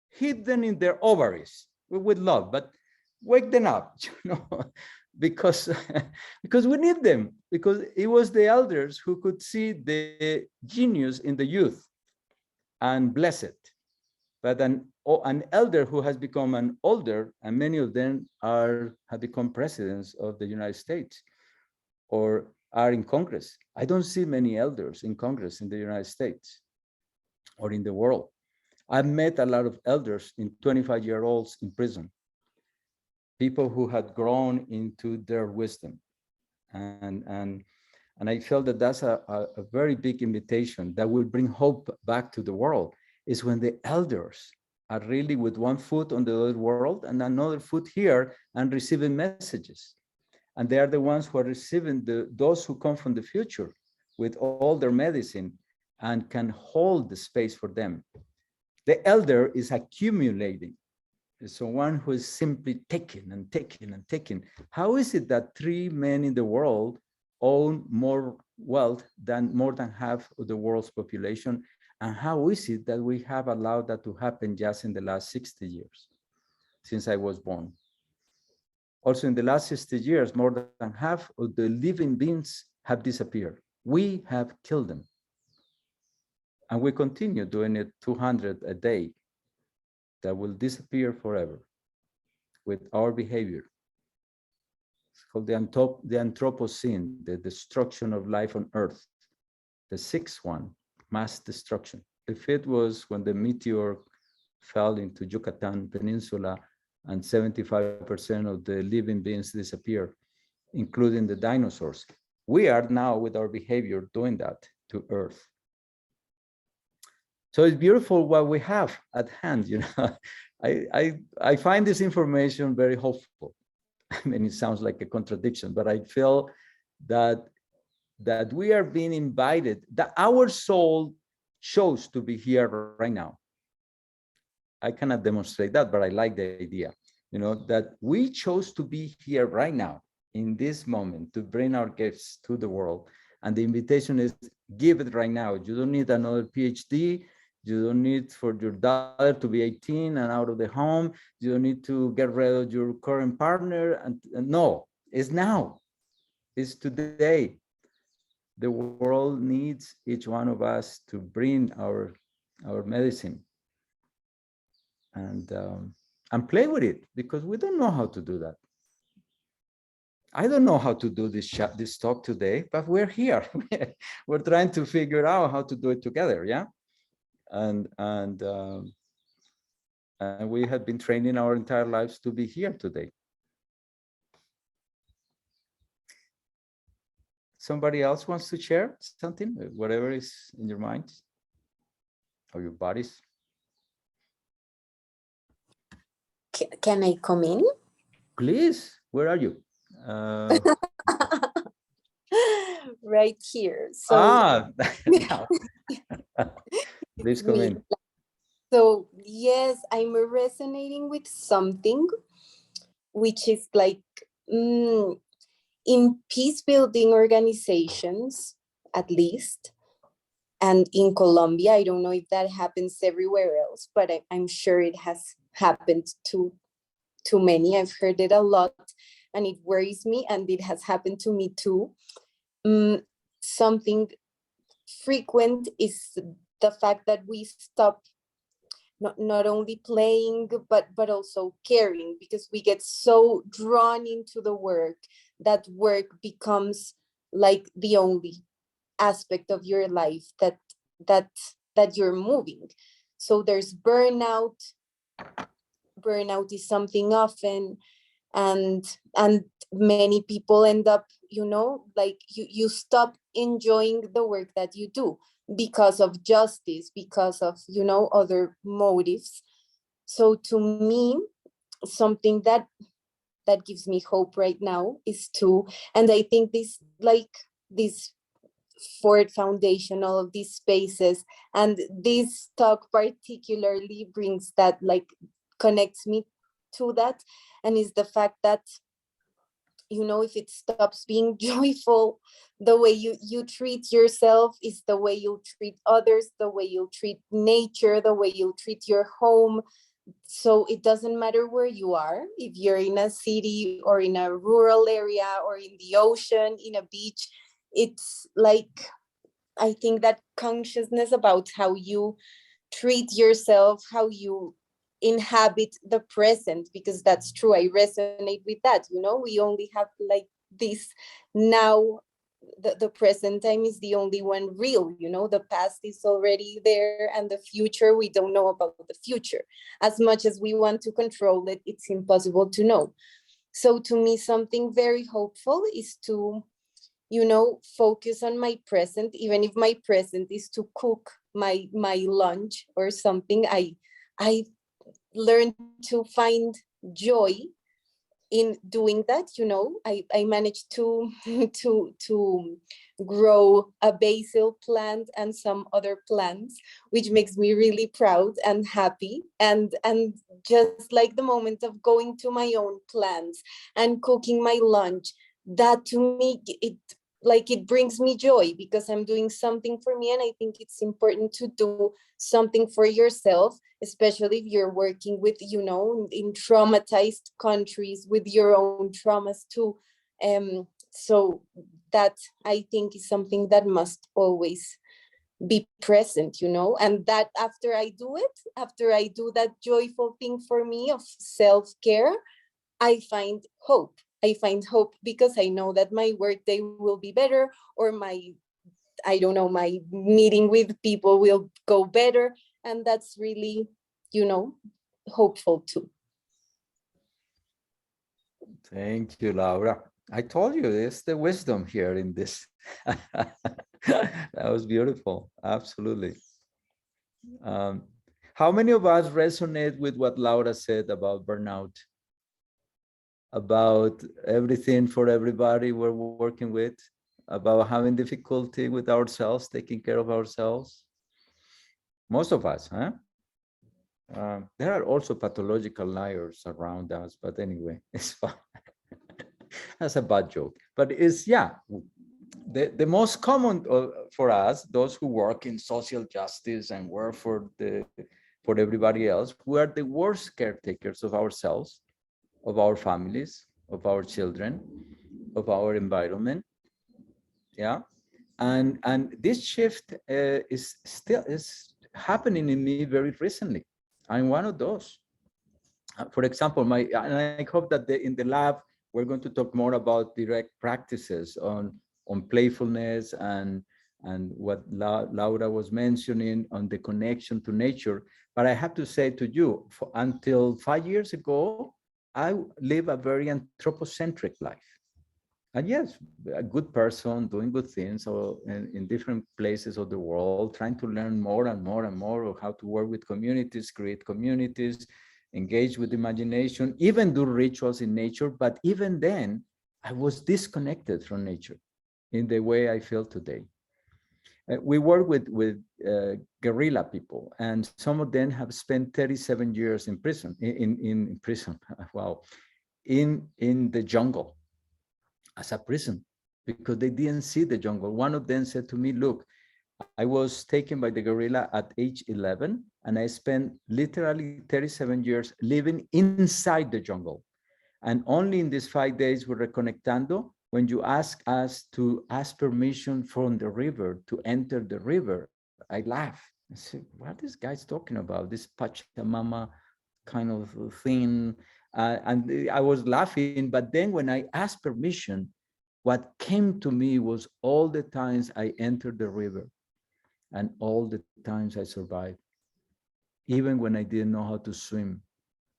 Speaker 3: hit them in their ovaries with love, but wake them up, you know, because we need them, because it was the elders who could see the genius in the youth and bless it. But an elder who has become an older, and many of them have become presidents of the United States or are in Congress. I don't see many elders in Congress in the United States or in the world. I've met a lot of elders in 25-year-olds in prison, people who had grown into their wisdom. And I felt that that's a very big invitation that will bring hope back to the world, is when the elders are really with one foot on the other world and another foot here and receiving messages. And they are the ones who are receiving those who come from the future with all their medicine and can hold the space for them. The elder is accumulating. So one who is simply taking and taking and taking. How is it that 3 men in the world own more wealth than more than half of the world's population? And how is it that we have allowed that to happen just in the last 60 years, since I was born? Also, in the last 60 years, more than half of the living beings have disappeared. We have killed them. And we continue doing it 200 a day that will disappear forever with our behavior. It's called the Anthropocene, the destruction of life on Earth. The 6th one, mass destruction. The 5th was when the meteor fell into Yucatan Peninsula and 75% of the living beings disappeared, including the dinosaurs. We are now, with our behavior, doing that to Earth. So it's beautiful what we have at hand, you know. I find this information very hopeful. I mean, it sounds like a contradiction, but I feel that we are being invited, that our soul chose to be here right now. I cannot demonstrate that, but I like the idea, you know, that we chose to be here right now in this moment to bring our gifts to the world. And the invitation is, give it right now. You don't need another PhD. You don't need for your daughter to be 18 and out of the home. You don't need to get rid of your current partner. And no, it's now. It's today. The world needs each one of us to bring our medicine and play with it, because we don't know how to do that. I don't know how to do this talk today, but we're here. We're trying to figure out how to do it together, yeah. And we have been training our entire lives to be here today. Somebody else wants to share something, whatever is in your mind or your bodies?
Speaker 11: Can I come in?
Speaker 3: Please, where are you?
Speaker 8: Right here. So
Speaker 3: now, please come
Speaker 8: me.
Speaker 3: in.
Speaker 8: So yes, I'm resonating with something which is like in peace building organizations, at least, and in Colombia. I don't know if that happens everywhere else, but I'm sure it has happened to many. I've heard it a lot, and it worries me, and it has happened to me too. Something frequent is the fact that we stop not only playing but also caring, because we get so drawn into the work that work becomes like the only aspect of your life that you're moving. So there's burnout. Burnout is something often, and many people end up, like you stop enjoying the work that you do because of justice, because of other motives. So to me, something that gives me hope right now is to, and I think this Ford Foundation, all of these spaces, and this talk particularly brings that, like, connects me to that, and is the fact that if it stops being joyful, the way you treat yourself is the way you treat others, the way you treat nature, the way you treat your home. So it doesn't matter where you are, if you're in a city or in a rural area or in the ocean, in a beach. It's like, I think that consciousness about how you treat yourself, how you inhabit the present, because that's true. I resonate with that. We only have like this now. The present time is the only one real. The past is already there, and the future, we don't know about the future. As much as we want to control it, it's impossible to know. So to me, something very hopeful is to focus on my present, even if my present is to cook my lunch or something. I learned to find joy in doing that. I managed to to grow a basil plant and some other plants, which makes me really proud and happy. And just like the moment of going to my own plants and cooking my lunch, that to me, it brings me joy, because I'm doing something for me. And I think it's important to do something for yourself, especially if you're working with, in traumatized countries with your own traumas too. So that, I think, is something that must always be present, and that after I do that joyful thing for me of self-care, I find hope. Because I know that my workday will be better, or my meeting with people will go better. And that's really, hopeful too.
Speaker 3: Thank you, Laura. I told you, it's the wisdom here in this. That was beautiful. Absolutely. How many of us resonate with what Laura said about burnout? About everything for everybody we're working with, about having difficulty with ourselves, taking care of ourselves? Most of us, huh? There are also pathological liars around us, but anyway, it's fine. That's a bad joke, but it's, yeah, the most common for us, those who work in social justice and work for everybody else, we are the worst caretakers of ourselves, of our families, of our children, of our environment. Yeah, and this shift is happening in me very recently. I'm one of those. For example, and I hope that in the lab we're going to talk more about direct practices on playfulness and what Laura was mentioning on the connection to nature. But I have to say to you, until 5 years ago, I live a very anthropocentric life. And yes, a good person doing good things, or in different places of the world, trying to learn more and more and more of how to work with communities, create communities, engage with imagination, even do rituals in nature. But even then, I was disconnected from nature in the way I feel today. We work with guerrilla people, and some of them have spent 37 years in prison, in prison, wow, in the jungle as a prison, because they didn't see the jungle. One of them said to me, look, I was taken by the guerrilla at age 11, and I spent literally 37 years living inside the jungle. And only in these 5 days we're reconectando, when you ask us to ask permission from the river to enter the river, I laugh. I said, what are these guys talking about? This Pachamama kind of thing. And I was laughing, but then when I asked permission, what came to me was all the times I entered the river and all the times I survived, even when I didn't know how to swim.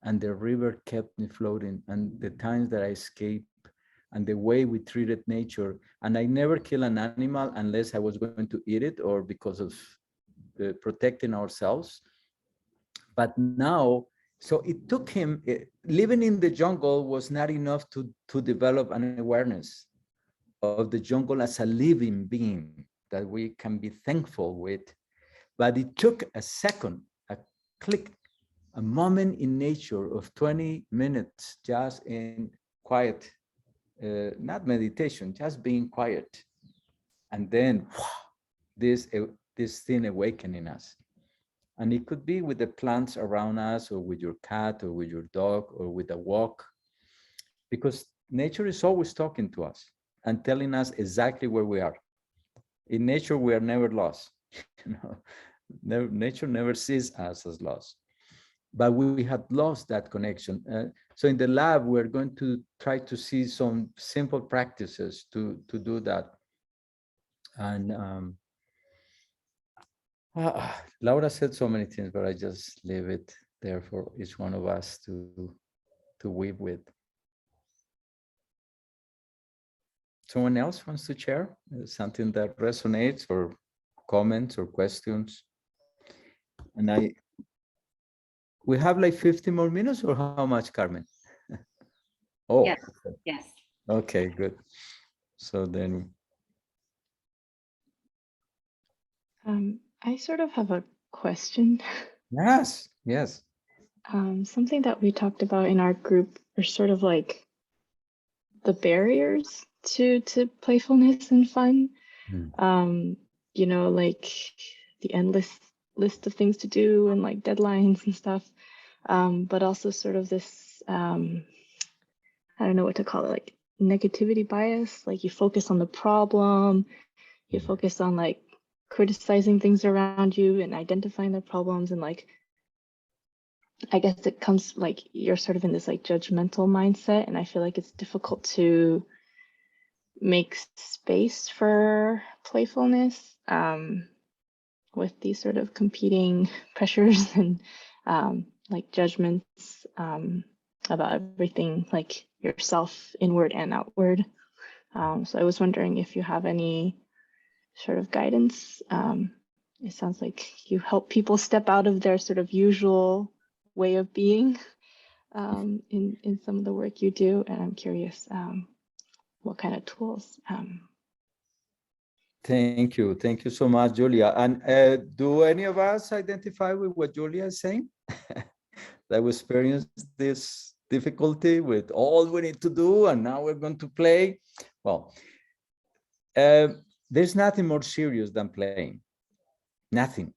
Speaker 3: And the river kept me floating, and the times that I escaped, and the way we treated nature. And I never kill an animal unless I was going to eat it or because of protecting ourselves. But now, so it took him, living in the jungle was not enough to develop an awareness of the jungle as a living being that we can be thankful with. But it took a second, a click, a moment in nature of 20 minutes just in quiet, not meditation, just being quiet. And then this thing awakening us. And it could be with the plants around us, or with your cat, or with your dog, or with a walk, because nature is always talking to us and telling us exactly where we are. In nature, we are never lost. Nature never sees us as lost. But we had lost that connection. So in the lab, we're going to try to see some simple practices to do that. And Laura said so many things, but I just leave it there for each one of us to weave with. Someone else wants to share something that resonates, or comments or questions? And we have like 50 more minutes, or how much, Carmen? Oh,
Speaker 1: yes, yes.
Speaker 3: Okay, good. So then,
Speaker 11: I sort of have a question.
Speaker 3: yes.
Speaker 11: Something that we talked about in our group are sort of like the barriers to playfulness and fun. You know, like the endless list of things to do and like deadlines and stuff. But also sort of this, I don't know what to call it, like negativity bias. Like you focus on the problem, you focus on like criticizing things around you and identifying the problems, and like I guess it comes like you're sort of in this like judgmental mindset, and I feel like it's difficult to make space for playfulness with these sort of competing pressures and like judgments about everything, like yourself, inward and outward. So I was wondering if you have any sort of guidance. It sounds like you help people step out of their sort of usual way of being in some of the work you do, and I'm curious what kind of tools.
Speaker 3: Thank you so much, Julia. And do any of us identify with what Julia is saying? That we experienced this difficulty with all we need to do, and now we're going to play. Well, there's nothing more serious than playing. Nothing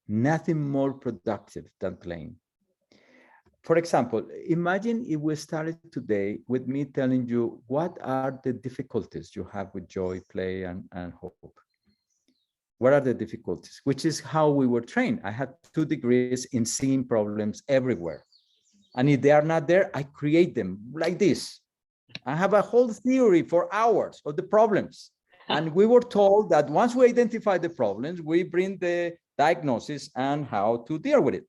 Speaker 3: more productive than playing. For example, imagine if we started today with me telling you what are the difficulties you have with joy, play, and hope. What are the difficulties? Which is how we were trained. I had 2 degrees in seeing problems everywhere. And if they are not there, I create them like this. I have a whole theory for hours of the problems. And we were told that once we identify the problems, we bring the diagnosis and how to deal with it.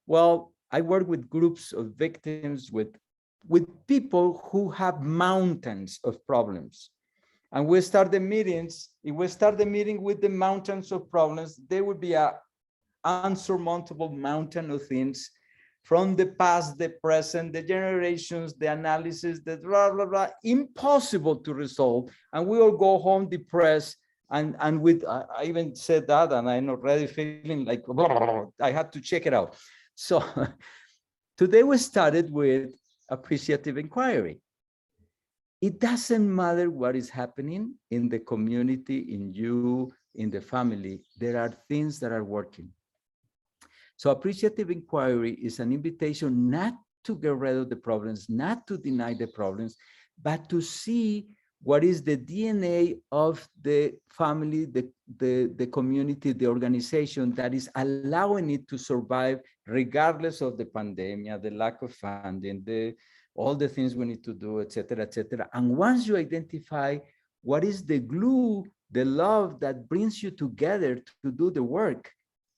Speaker 3: Well, I work with groups of victims, with people who have mountains of problems. And we start the meetings. If we start the meeting with the mountains of problems, there would be an unsurmountable mountain of things from the past, the present, the generations, the analysis, the blah, blah, blah, impossible to resolve. And we all go home depressed. And with, I even said that, and I'm already feeling like, blah, blah, blah. I had to check it out. So today we started with appreciative inquiry. It doesn't matter what is happening in the community, in you, in the family, there are things that are working. So appreciative inquiry is an invitation not to get rid of the problems, not to deny the problems, but to see what is the DNA of the family, the community, the organization that is allowing it to survive regardless of the pandemic, the lack of funding, all the things we need to do, et cetera, et cetera. And once you identify what is the glue, the love that brings you together to do the work,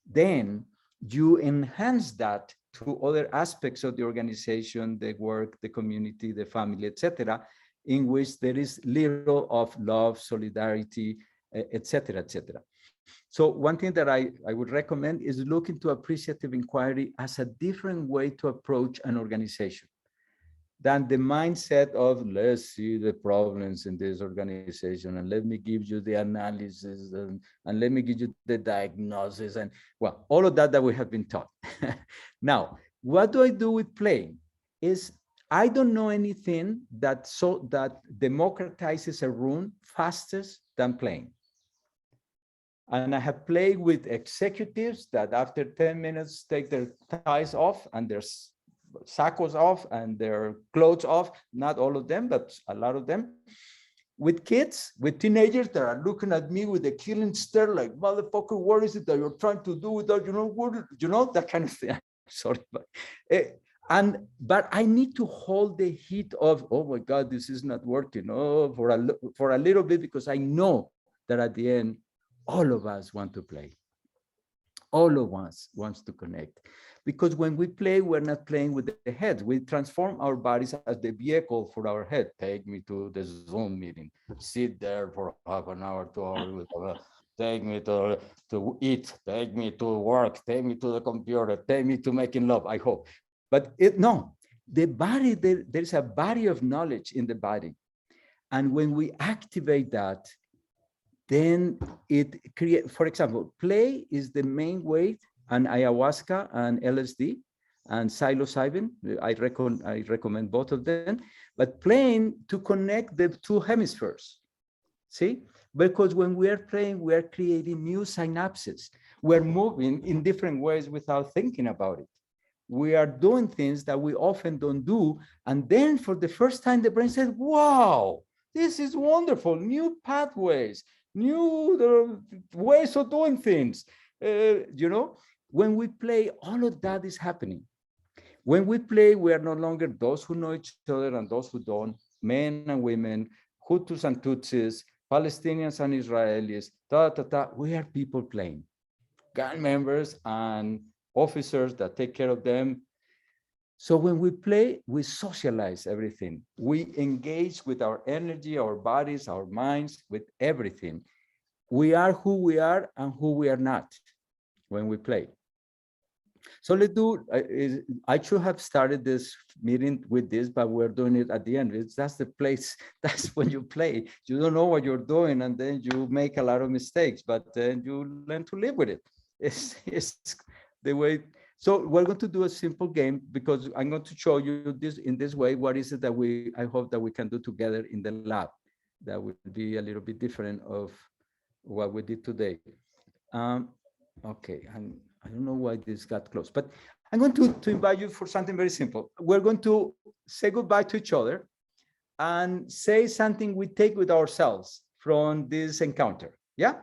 Speaker 3: then you enhance that to other aspects of the organization, the work, the community, the family, et cetera, in which there is little of love, solidarity, et cetera, et cetera. So one thing that I would recommend is look into appreciative inquiry as a different way to approach an organization than the mindset of let's see the problems in this organization and let me give you the analysis and let me give you the diagnosis and well, all of that we have been taught. Now, what do I do with playing? Is I don't know anything that democratizes a room fastest than playing. And I have played with executives that after 10 minutes take their ties off and their sacos off and their clothes off, not all of them, but a lot of them. With kids, with teenagers that are looking at me with a killing stare like, motherfucker, what is it that you're trying to do with that? That kind of thing. Sorry, but I need to hold the heat of, oh my God, this is not working. Oh, for a little bit, because I know that at the end, all of us want to play. All of us wants to connect. Because when we play, we're not playing with the head. We transform our bodies as the vehicle for our head. Take me to the Zoom meeting. Sit there for half an hour, 2 hours. Take me to eat. Take me to work. Take me to the computer. Take me to making love, I hope. But no, the body, there's a body of knowledge in the body. And when we activate that, then it creates, for example, play is the main way, and ayahuasca and LSD and psilocybin, I recommend both of them, but playing to connect the two hemispheres, see? Because when we are playing, we are creating new synapses. We're moving in different ways without thinking about it. We are doing things that we often don't do. And then for the first time, the brain says, wow, this is wonderful, new pathways, new ways of doing things, When we play, all of that is happening. When we play, we are no longer those who know each other and those who don't, men and women, Hutus and Tutsis, Palestinians and Israelis, we are people playing. Gang members and officers that take care of them. So when we play, we socialize everything. We engage with our energy, our bodies, our minds, with everything. We are who we are and who we are not when we play. So let's do, I should have started this meeting with this, but we're doing it at the end. That's the place, that's when you play. You don't know what you're doing and then you make a lot of mistakes, but then you learn to live with it. It's the way. So we're going to do a simple game because I'm going to show you this in this way. What is it that I hope that we can do together in the lab that will be a little bit different of what we did today. Okay, I don't know why this got closed, but I'm going to invite you for something very simple. We're going to say goodbye to each other and say something we take with ourselves from this encounter, yeah?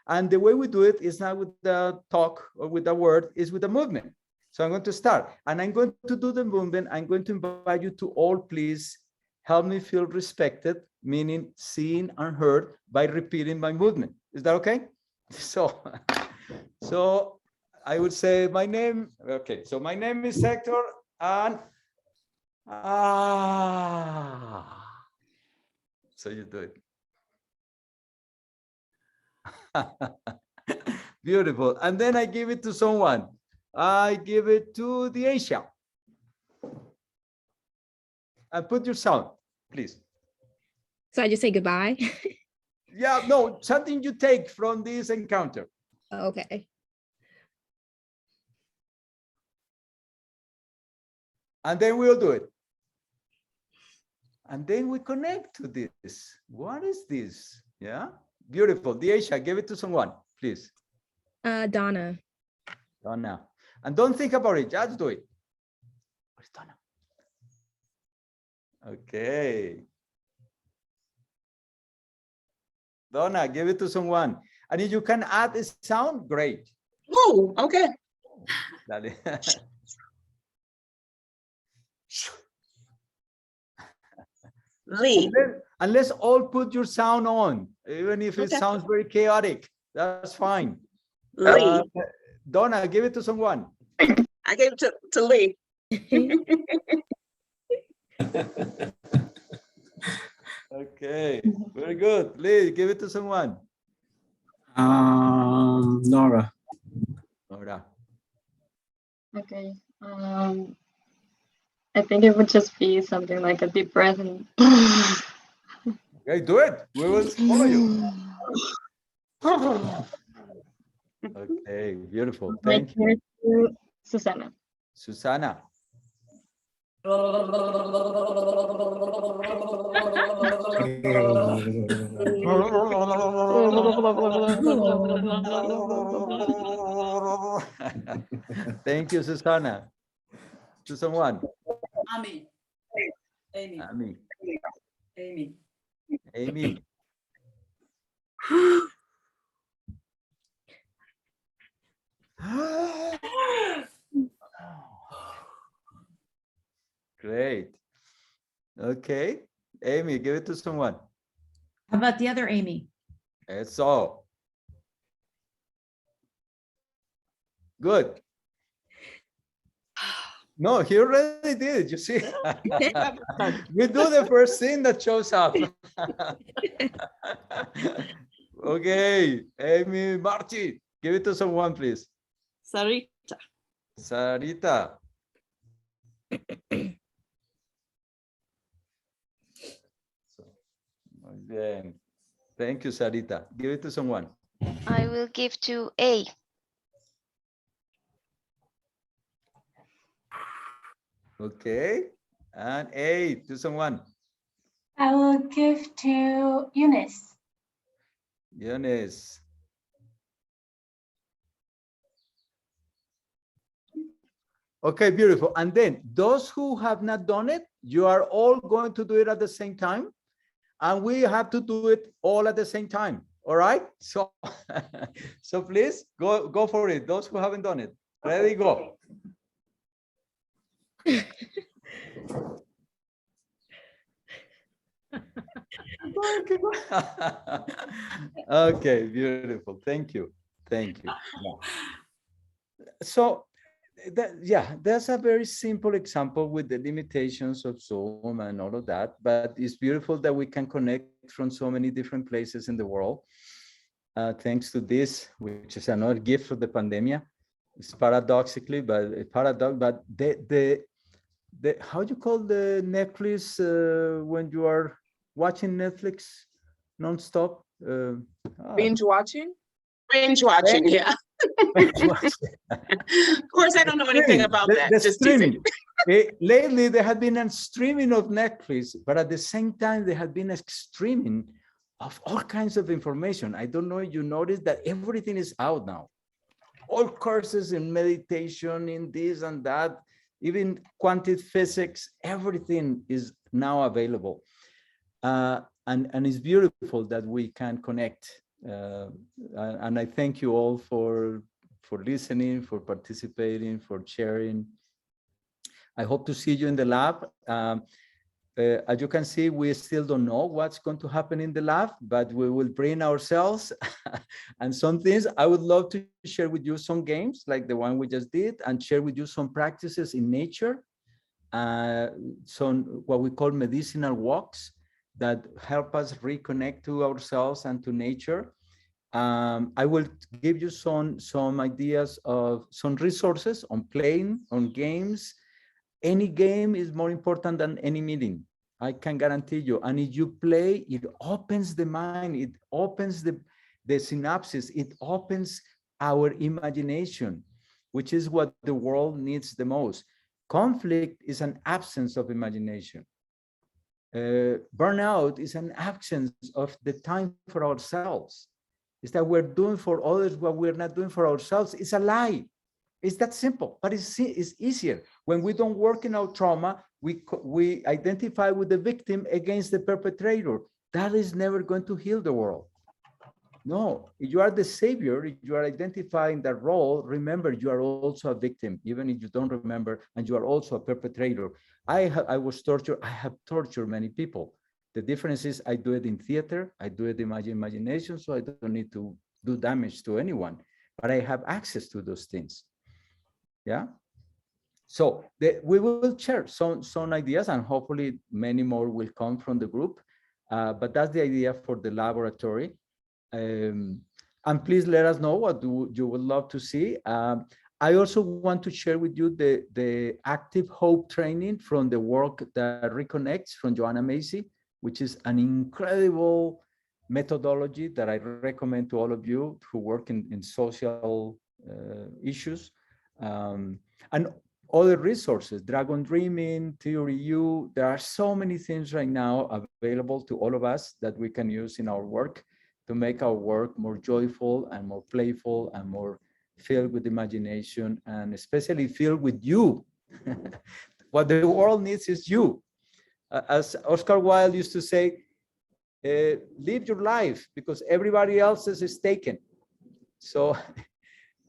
Speaker 3: And the way we do it is not with the talk or with the word, is with the movement. So I'm going to start and I'm going to do the movement. I'm going to invite you to all please help me feel respected, meaning seen and heard by repeating my movement. Is that okay? So I would say my name. Okay, so my name is Hector and so you do it. Beautiful. And then I give it to someone. I give it to the Asia. And put your sound, please.
Speaker 9: So I just say goodbye.
Speaker 3: Yeah, no, something you take from this encounter.
Speaker 9: Okay.
Speaker 3: And then we'll do it. And then we connect to this. What is this? Yeah, beautiful. Deisha, give it to someone, please.
Speaker 9: Donna.
Speaker 3: Donna. And don't think about it, just do it. Where's Donna? Okay. Donna, give it to someone. And if you can add a sound, great.
Speaker 5: Oh, okay.
Speaker 3: Dale.
Speaker 5: Lee.
Speaker 3: Unless all put your sound on, even if it
Speaker 5: Okay.
Speaker 3: sounds very chaotic, that's fine.
Speaker 5: Lee.
Speaker 3: Donna, give it to someone.
Speaker 5: I gave it to Lee.
Speaker 3: Okay, very good. Lee, give it to someone.
Speaker 4: Nora.
Speaker 3: Nora.
Speaker 7: Okay. I think it would just be something like a deep breath and
Speaker 3: Okay, do it. We will follow you. Okay, beautiful. Thank you.
Speaker 7: to Susanna.
Speaker 3: Susana. Thank you, Susana. To someone.
Speaker 12: Amy. Amy.
Speaker 3: Amy.
Speaker 12: Amy.
Speaker 3: Amy. Great. Okay. Amy, give it to someone.
Speaker 12: How about the other Amy?
Speaker 3: It's all. Good. No, he already did. You see, we do the first thing that shows up. Okay, Amy, Marty, give it to someone, please.
Speaker 12: Sarita.
Speaker 3: Sarita. Bien. Thank you, Sarita. Give it to someone.
Speaker 13: I will give to A.
Speaker 3: Okay, and A to someone.
Speaker 14: I will give to Eunice.
Speaker 3: Eunice. Okay, beautiful. And then those who have not done it, you are all going to do it at the same time. And we have to do it all at the same time. All right. So, so please go for it. Those who haven't done it. Ready, go. Okay, beautiful. Thank you. Thank you. Yeah. So that's a very simple example with the limitations of Zoom and all of that, but it's beautiful that we can connect from so many different places in the world. Thanks to this, which is another gift of the pandemic. It's paradoxically, but the how do you call the Netflix when you are watching Netflix non-stop?
Speaker 2: Binge watching?
Speaker 5: Binge watching, yeah. Of course, I don't know anything about that.
Speaker 3: The
Speaker 5: Just
Speaker 3: streaming. Lately, there had been a streaming of Netflix, but at the same time, there had been a streaming of all kinds of information. I don't know if you noticed that everything is out now. All courses in meditation, in this and that, even quantum physics, everything is now available. And it's beautiful that we can connect. And I thank you all for listening, for participating, for sharing. I hope to see you in the lab. As you can see, we still don't know what's going to happen in the lab, but we will bring ourselves and some things. I would love to share with you some games like the one we just did and share with you some practices in nature, some what we call medicinal walks that help us reconnect to ourselves and to nature. I will give you some ideas of some resources on playing, on games, Any game is more important than any meeting. I can guarantee you. And if you play, it opens the mind, it opens the synapses, it opens our imagination, which is what the world needs the most. Conflict is an absence of imagination. Burnout is an absence of the time for ourselves. It's that we're doing for others what we're not doing for ourselves. It's a lie. It's that simple, but it's easier. When we don't work in our trauma, we identify with the victim against the perpetrator. That is never going to heal the world. No, if you are the savior, if you are identifying that role, remember you are also a victim, even if you don't remember, and you are also a perpetrator. I was tortured. I have tortured many people. The difference is I do it in theater, I do it in my imagination, so I don't need to do damage to anyone, but I have access to those things. Yeah. So we will share some ideas, and hopefully many more will come from the group. But that's the idea for the laboratory. And please let us know what you would love to see. I also want to share with you the active hope training from the work that reconnects from Joanna Macy, which is an incredible methodology that I recommend to all of you who work in social issues. And other resources, Dragon Dreaming, Theory U. There are so many things right now available to all of us that we can use in our work to make our work more joyful and more playful and more filled with imagination, and especially filled with you. What the world needs is you. As Oscar Wilde used to say, live your life because everybody else's is taken. So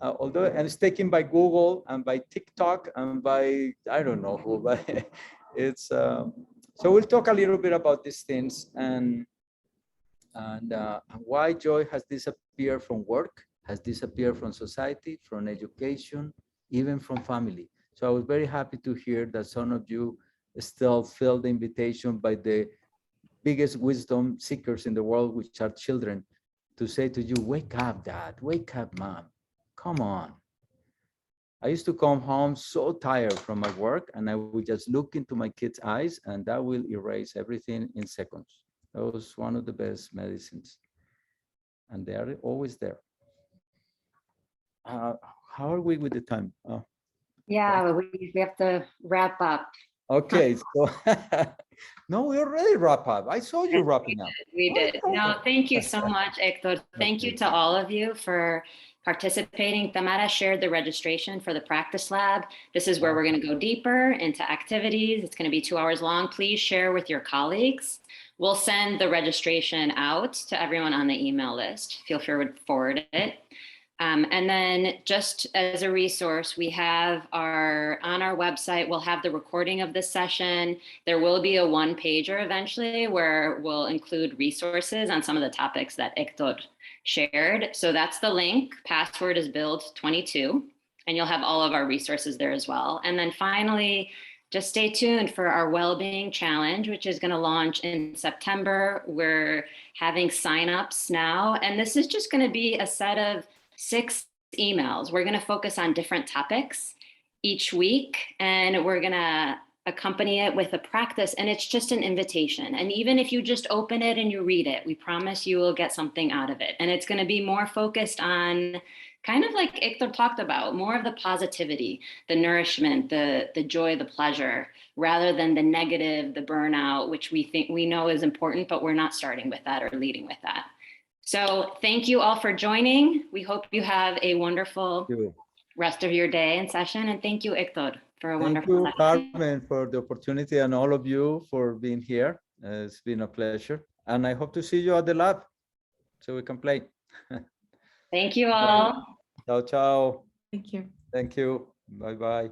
Speaker 3: although, and it's taken by Google and by TikTok and by, I don't know who, but it's, so we'll talk a little bit about these things and why joy has disappeared from work, has disappeared from society, from education, even from family. So I was very happy to hear that some of you still feel the invitation by the biggest wisdom seekers in the world, which are children, to say to you, wake up, dad, wake up, mom, come on. I used to come home so tired from my work, and I would just look into my kids' eyes, and that will erase everything in seconds. That was one of the best medicines. And they are always there. How are we with the time?
Speaker 1: Yeah, we have to wrap up.
Speaker 3: Okay, so no, we already wrap up. I saw you wrapping up.
Speaker 1: We did. No, thank you so much, Hector. Thank you to all of you for participating. Tamara shared the registration for the practice lab. This is where we're going to go deeper into activities. It's going to be 2 hours long. Please share with your colleagues. We'll send the registration out to everyone on the email list. Feel free to forward it. And then just as a resource, we have on our website, we'll have the recording of this session. There will be a one-pager eventually where we'll include resources on some of the topics that Hector shared. So that's the link. Password is build22, and you'll have all of our resources there as well. And then finally, just stay tuned for our Wellbeing Challenge, which is going to launch in September. We're having signups now, and this is just going to be a set of 6 emails. We're going to focus on different topics each week, and we're going to accompany it with a practice, and it's just an invitation. And even if you just open it and you read it, we promise you will get something out of it. And it's going to be more focused on kind of like Hector talked about, more of the positivity, the nourishment, the joy, the pleasure, rather than the negative, the burnout, which we know is important, but we're not starting with that or leading with that. So thank you all for joining. We hope you have a wonderful rest of your day and session. And thank you, Hector, for a wonderful session.
Speaker 3: Thank you, Carmen, for the opportunity, and all of you for being here. It's been a pleasure. And I hope to see you at the lab so we can play.
Speaker 1: Thank you all.
Speaker 3: Ciao, ciao.
Speaker 12: Thank you.
Speaker 3: Thank you. Bye-bye.